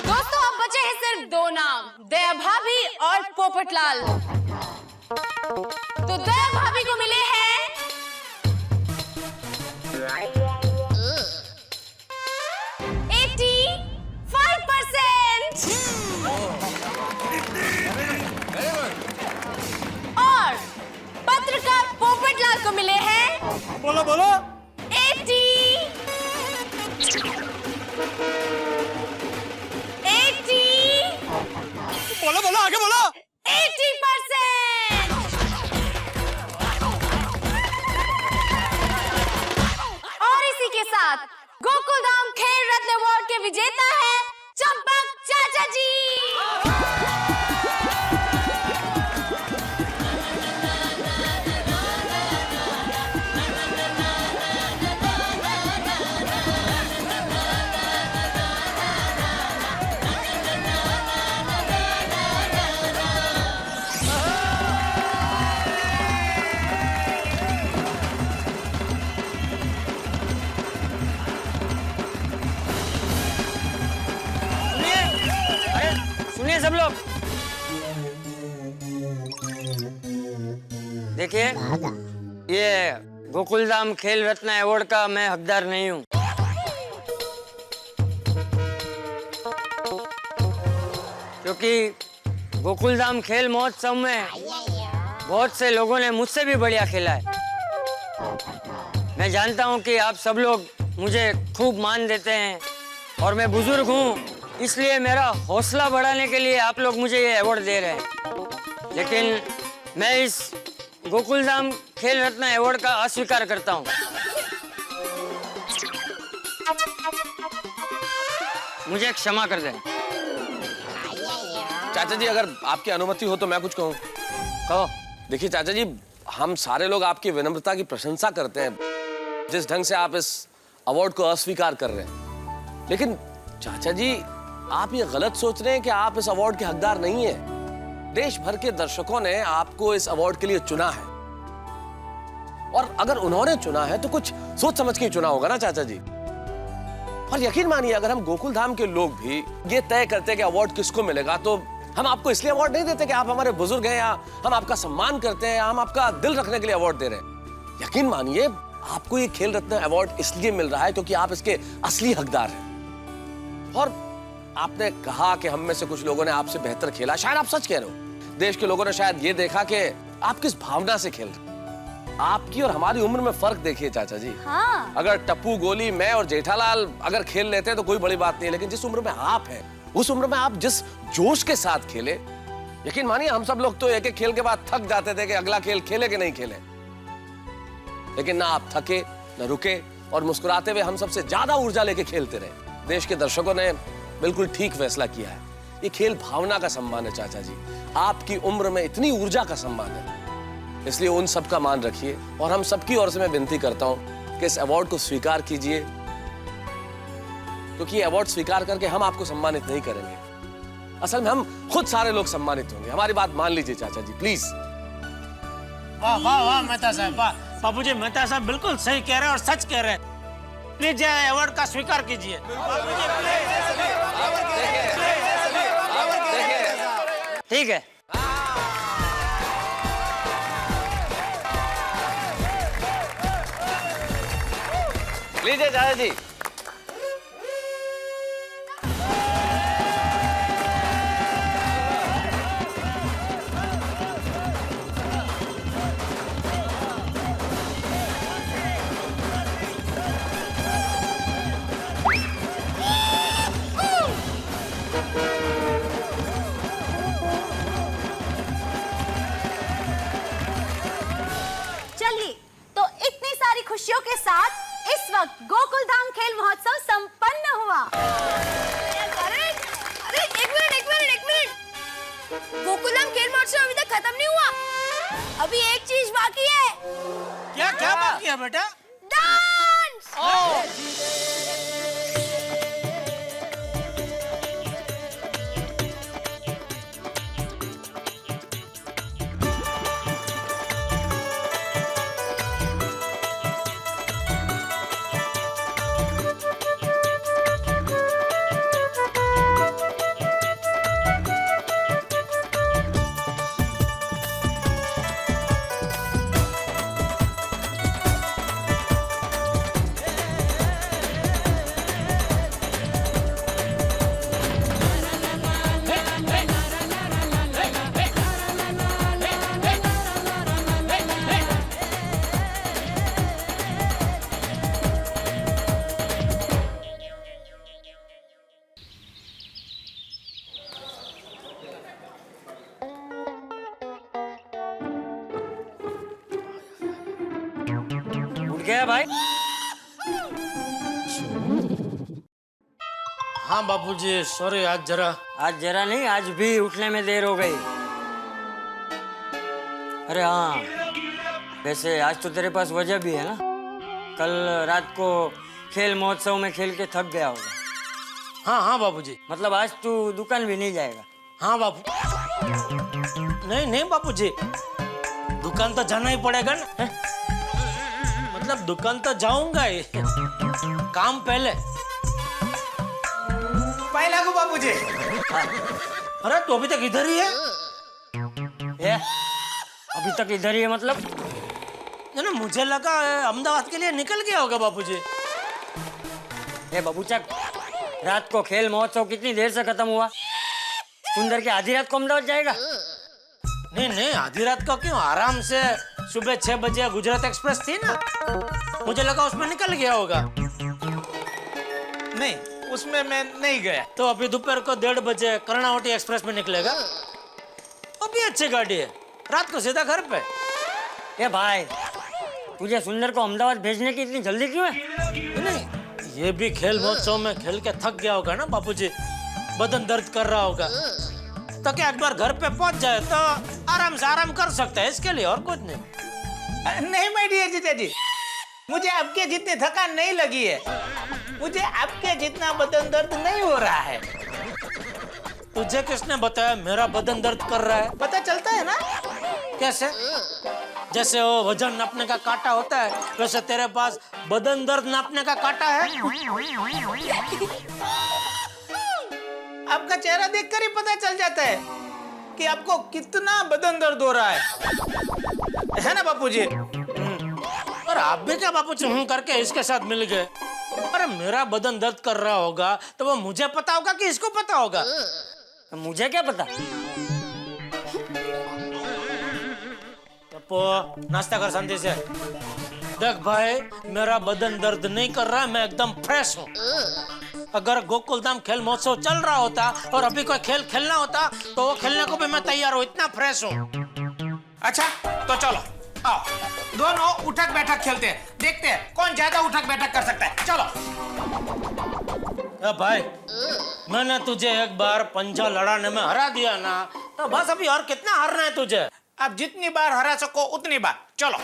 दोस्तों, अब बचे और पोपटलाल। तो दया भाभी को मिले हैं 85%। और पत्रकार पोपटलाल को मिले हैं, बोलो बोलो, 80 बोलो बोलो, आगे बोलो। 80%। और इसी के साथ गोकुलधाम खेल रत्न अवार्ड के विजेता है चंपक चाचा जी। सुनिए सब लोग, देखिए ये गोकुलधाम खेल रत्न अवार्ड का मैं हकदार नहीं हूँ, क्योंकि गोकुलधाम खेल महोत्सव में बहुत से लोगों ने मुझसे भी बढ़िया खेला है। मैं जानता हूँ कि आप सब लोग मुझे खूब मान देते हैं और मैं बुजुर्ग हूँ, इसलिए मेरा हौसला बढ़ाने के लिए आप लोग मुझे ये अवार्ड दे रहे हैं। लेकिन मैं इस गोकुलधाम खेल रत्न अवार्ड का अस्वीकार करता हूँ। मुझे क्षमा कर दें। चाचा जी, अगर आपकी अनुमति हो तो मैं कुछ कहूँ। कहो। देखिए चाचा जी, हम सारे लोग आपकी विनम्रता की प्रशंसा करते हैं, जिस ढंग से आप इस अवार्ड को अस्वीकार कर रहे हैं। लेकिन चाचा जी, आप ये गलत सोच रहे हैं कि आप इस अवार्ड के हकदार नहीं हैं। देश भर के दर्शकों ने आपको इस अवार्ड के लिए चुना है, और अगर उन्होंने चुना है तो कुछ सोच समझ के चुना होगा ना चाचा जी। और यकीन मानिए, अगर हम गोकुलधाम के लोग भी ये तय करते कि अवार्ड किसको मिलेगा, तो हम आपको इसलिए अवार्ड नहीं देते कि आप हमारे बुजुर्ग हैं, या हम आपका सम्मान करते हैं, या हम आपका दिल रखने के लिए अवार्ड दे रहे हैं। यकीन मानिए, आपको ये खेल रत्न अवार्ड इसलिए मिल रहा है क्योंकि आप इसके असली हकदार हैं। और आपने कहा कि हम में से कुछ लोगों ने आपसे बेहतर खेला, शायद आप सच कह रहे हो। देश के लोगों ने शायद ये देखा कि आप किस भावना से खेल रहे हैं। आपकी और हमारी उम्र में फर्क देखिए चाचा जी। हाँ। अगर टप्पू, गोली, मैं और जेठालाल अगर खेल लेते हैं तो कोई बड़ी बात नहीं है, लेकिन जिस उम्र में आप हैं, उस उम्र में आप जिस जोश के साथ खेले, यकीन मानिए हम सब लोग तो एक एक खेल के बाद थक जाते थे कि अगला खेल खेले कि नहीं खेले। लेकिन ना आप थके, ना रुके, और मुस्कुराते हुए हम सबसे ज्यादा ऊर्जा लेके खेलते रहे। देश के दर्शकों ने बिल्कुल ठीक फैसला किया है। ये खेल भावना का सम्मान है चाचा जी, आपकी उम्र में इतनी ऊर्जा का सम्मान है, इसलिए उन सब का मान रखिए। और हम सबकी ओर से मैं विनती करता हूँ कि इस अवार्ड को स्वीकार कीजिए, क्योंकि ये अवार्ड स्वीकार करके हम आपको सम्मानित नहीं करेंगे, असल में हम खुद सारे लोग सम्मानित होंगे। हमारी बात मान लीजिए चाचा जी, प्लीज। वाह वाह वाह मेहता साहब, वाह बाबूजी, मेहता साहब बिल्कुल सही कह रहे हैं और सच कह रहे हैं। प्लीज अवार्ड का स्वीकार कीजिए। ठीक है। लीजिए चाचा जी। चलिए, तो इतनी सारी खुशियों के साथ इस वक्त गोकुलधाम खेल महोत्सव संपन्न हुआ। अरे एक मिनट। गोकुलधाम खेल महोत्सव अभी तक खत्म नहीं हुआ। अभी एक चीज बाकी है। क्या बाकी है बेटा? डांस। गया भाई? हाँ बापूजी, सॉरी, आज जरा नहीं, आज भी उठने में देर हो गई। अरे हाँ, वैसे आज तो तेरे पास वजह भी है ना, कल रात को खेल महोत्सव में खेल के थक गया होगा। हाँ बापूजी। मतलब आज तू दुकान भी नहीं जाएगा? हाँ बापू। नहीं बापूजी, दुकान तो जाना ही पड़ेगा ना। मतलब दुकान तो जाऊंगा ही, काम पहले लागू बापूजी। अरे तो अभी तक इधर ही है? अभी तक इधर ही है मतलब? ना मुझे लगा अहमदाबाद के लिए निकल गया होगा बापूजी। बाबूचक, रात को खेल महोत्सव कितनी देर से खत्म हुआ? सुंदर के आधी रात को अहमदाबाद जाएगा? नहीं, आधी रात को क्यों, आराम से सुबह 6 बजे गुजरात एक्सप्रेस थी ना, मुझे लगा उसमें निकल गया होगा। नहीं, उसमें मैं नहीं गया। तो अभी दोपहर को 1:30 बजे कर्णावती एक्सप्रेस में निकलेगा। अभी अच्छी गाड़ी है, रात को सीधा घर पे। भाई, तुझे सुंदर को अहमदाबाद भेजने की इतनी जल्दी क्यों है? नहीं, ये भी खेल महोत्सव में खेल के थक गया होगा ना बापूजी, बदन दर्द कर रहा होगा, तो क्या एक बार घर पे पहुंच जाए तो आराम से आराम कर सकता है, इसके लिए और कुछ नहीं। नहीं माय डियर जीजा जी, मुझे आपके जितनी थकान नहीं लगी है, मुझे आपके जितना बदन दर्द नहीं हो रहा है। तुझे किसने बताया मेरा बदन दर्द कर रहा है? पता चलता है ना। कैसे? जैसे वो वजन नापने का कांटा होता है, वैसे तेरे पास बदन दर्द नापने का कांटा है। आपका चेहरा देखकर ही पता चल जाता है कि आपको कितना बदन दर्द हो रहा है ना बापूजी? और आप भी क्या बापूजी हूँ करके इसके साथ मिल गए? अरे मेरा बदन दर्द कर रहा होगा तो वो मुझे पता होगा कि इसको पता होगा? मुझे क्या पता? नाश्ता कर शांति से। देख भाई, मेरा बदन दर्द नहीं कर रहा, मैं एकदम फ्रेश हूँ। अगर गोकुलधाम खेल महोत्सव चल रहा होता और अभी कोई खेल खेलना होता तो वो खेलने को भी मैं तैयार हूँ, इतना फ्रेश हूँ। अच्छा तो चलो, आओ दोनों उठक बैठक खेलते हैं, देखते हैं कौन ज्यादा उठक बैठक कर सकता है। चलो। भाई, मैंने तुझे एक बार पंजा लड़ाने में हरा दिया ना, तो बस अभी और कितना हारना है तुझे? आप जितनी बार हरा सको उतनी बार। चलो।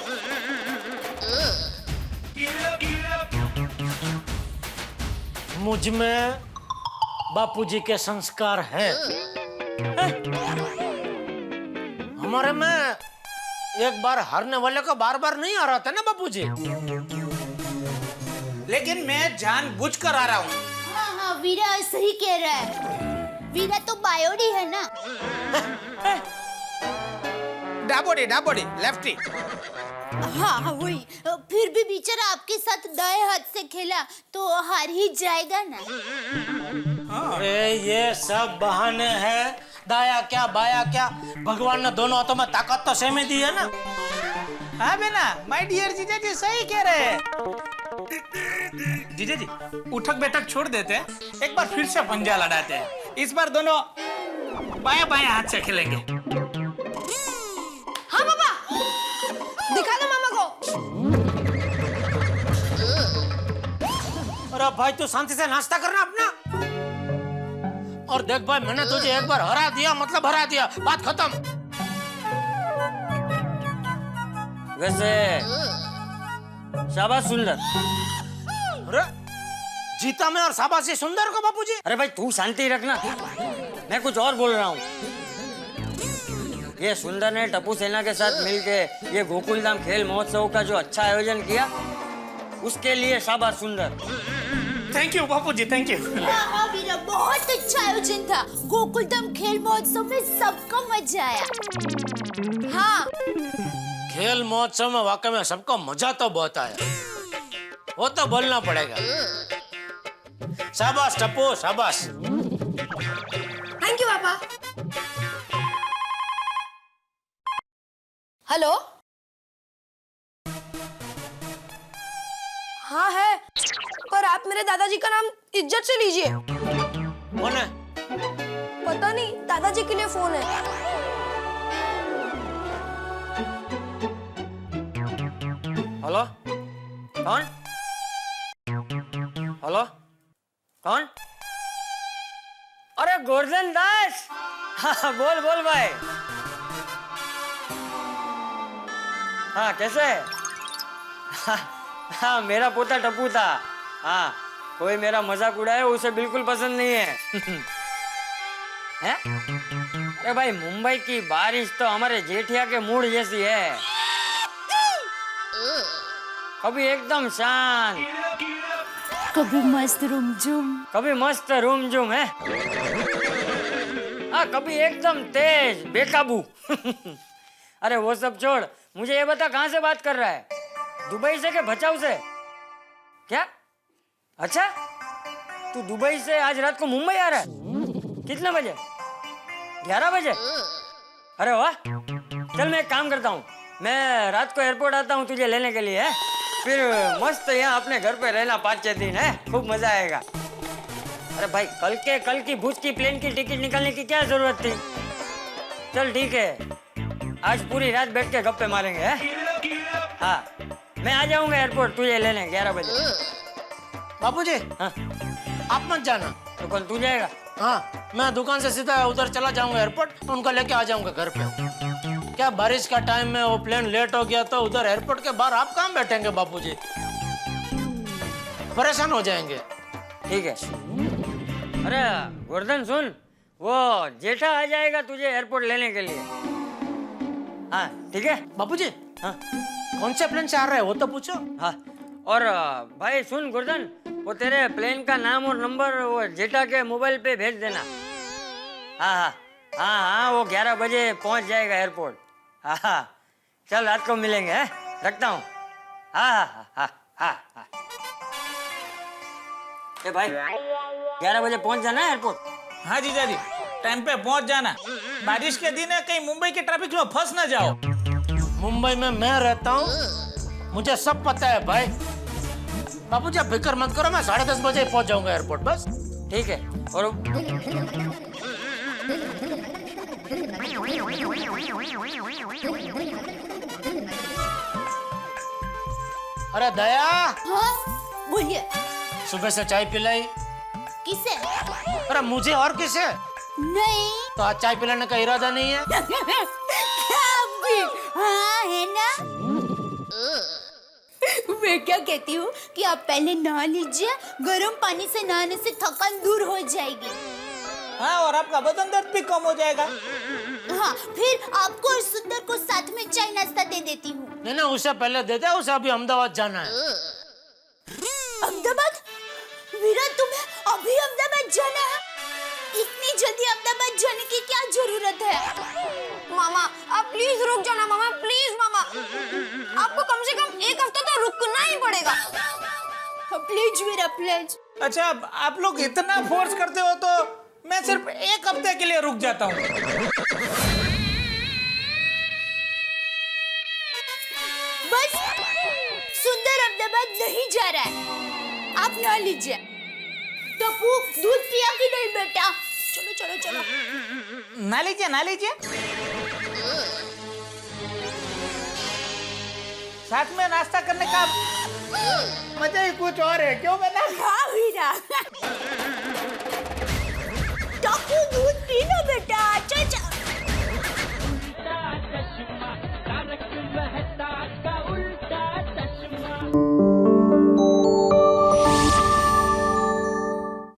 मुझ में बापूजी के संस्कार हैं। हमारे में एक बार हारने वाले को बार बार नहीं हराते ना बापूजी। लेकिन मैं जानबूझकर आ रहा हूँ। हाँ, वीरा सही कह रहा है। वीरा तो बायोडी है ना। डाबोडी लेफ्टी। हाँ वही। फिर भी बेचारा आपके साथ दाएं हाथ से खेला तो हार ही जाएगा ना। अरे ये सब बहाने हैं, दाया क्या बाया क्या, भगवान ने दोनों हाथों में ताकत तो सेम ही दी है ना। हाँ बेना, माय डियर जीजा जी सही कह रहे हैं। जीजा जी, उठक बैठक छोड़ देते हैं, एक बार फिर से पंजा लड़ाते हैं। इस बार दोनों बाया बाया हाथ से खेलेंगे। हाँ पापा, दिखा दो मामा को। अरे भाई तू शांति से नाश्ता करना अपना। और देख भाई, मैंने तुझे एक बार हरा दिया मतलब हरा दिया, बात खत्म। वैसे शाबाश सुंदर। अरे जीता मैं और शाबाशी सुंदर को बापूजी। अरे भाई तू शांति रखना, मैं कुछ और बोल रहा हूँ। ये सुंदर ने टप्पू सेना के साथ मिलके ये गोकुलधाम खेल महोत्सव का जो अच्छा आयोजन किया, उसके लिए शाबाश सुंदर। Thank you Bapuji, thank you. हाँ वीरा, बहुत अच्छा आयोजन था। गोकुलधाम खेल महोत्सव में सबको मजा आया। हाँ, खेल महोत्सव में वाकई में सबको मजा तो बहुत आया, वो तो बोलना पड़ेगा। शाबाश टप्पू, शाबाश। थैंक यू पापा। हेलो, हाँ है, पर आप मेरे दादाजी का नाम इज्जत से लीजिए। कौन है? पता नहीं, दादाजी के लिए फोन है। हेलो, गोवर्धन दास। हाँ बोल बोल भाई। हाँ कैसे है? हाँ मेरा पोता टप्पू था। हाँ कोई मेरा मजाक उड़ाए उसे बिल्कुल पसंद नहीं है। हैं? अरे भाई मुंबई की बारिश तो हमारे जेठिया के मूड जैसी है, कभी एकदम शांत, कभी मस्त रुमझुम, कभी मस्त रूमझुम है, हाँ कभी एकदम तेज बेकाबू। अरे वो सब छोड़, मुझे ये बता कहाँ से बात कर रहा है? दुबई से के भचाऊ से? क्या? अच्छा तू दुबई से आज रात को मुंबई आ रहा है? कितने बजे? 11 बजे? अरे वाह, चल मैं एक काम करता हूँ, मैं रात को एयरपोर्ट आता हूँ तुझे लेने के लिए है, फिर मस्त यहाँ अपने घर पे रहना 5-6 दिन है, खूब मजा आएगा। अरे भाई कल की भूज की प्लेन की टिकट निकालने की क्या जरूरत थी? चल ठीक है, आज पूरी रात बैठ के गप्पे मारेंगे है? हाँ मैं आ जाऊंगा एयरपोर्ट तुझे लेने 11 बजे। बापूजी हाँ आप मत जाना। तो कल तू जाएगा? हाँ मैं दुकान से सीधा उधर चला जाऊंगा एयरपोर्ट, उनको लेके आ जाऊंगा घर पे। क्या बारिश का टाइम में वो प्लेन लेट हो गया तो उधर एयरपोर्ट के बाहर आप कहाँ बैठेंगे बापूजी, परेशान हो जाएंगे। ठीक है। अरे गोवर्धन सुन, वो जेठा आ जाएगा तुझे एयरपोर्ट लेने के लिए। हाँ ठीक है बापूजी। हाँ कौन से प्लेन से आ रहे हैं वो तो पूछो। हाँ और भाई सुन गोवर्धन, वो तेरे प्लेन का नाम और नंबर वो जेठा के मोबाइल पे भेज देना। हाँ हाँ हाँ हाँ वो 11 बजे पहुंच जाएगा एयरपोर्ट। हाँ हाँ चल रात को मिलेंगे है? रखता हूँ। हाँ हाँ हाँ हाँ हाँ। ए भाई 11 बजे पहुंच जाना है एयरपोर्ट। हाँ जीजा जी टाइम पे पहुंच जाना, बारिश के दिन है कहीं मुंबई के ट्रैफिक में फंस ना जाओ। मुंबई में मैं रहता हूँ, मुझे सब पता है भाई। बापूजी आप फिक्र मत करो, मैं 10:30 बजे पहुंच जाऊंगा एयरपोर्ट बस। ठीक है। और अरे दया। हाँ बोलिए। सुबह से चाय पिलाई? किसे? अरे मुझे और किसे? नहीं। तो आज चाय पिलाने का इरादा नहीं है? हाँ है ना। मैं क्या कहती हूँ कि आप पहले नहा लीजिए, गर्म पानी से नहाने से थकान दूर हो जाएगी। हाँ और आपका बदन दर्द भी कम हो जाएगा। हाँ फिर आपको और सुंदर को साथ में चाय नाश्ता दे देती हूँ। नहीं ना उसे पहले देते हैं, उसे अभी अहमदाबाद जाना है। अहमदाबाद? वीरा तुम्हें अभी अहमदाबाद जाना है? इतनी जल्दी अहमदाबाद जाने की क्या जरूरत है? मामा आप प्लीज रुक जाना मामा, प्लीज मामा, आपको कम से कम 1 हफ्ता तो रुकना ही पड़ेगा। Please Veera please. अच्छा आप लोग इतना फोर्स करते हो तो मैं सिर्फ 1 हफ्ते के लिए रुक जाता हूँ। बस सुंदर अहमदाबाद नहीं जा रहा है, आप नहा लीजिए। टप्पू दूध पिया कि नहीं बेटा? चलो चलो चलो। ना लीजिए ना लीजिए, साथ में नाश्ता करने का मजा ही कुछ और है, क्यों बेटा? हाँ वीरा।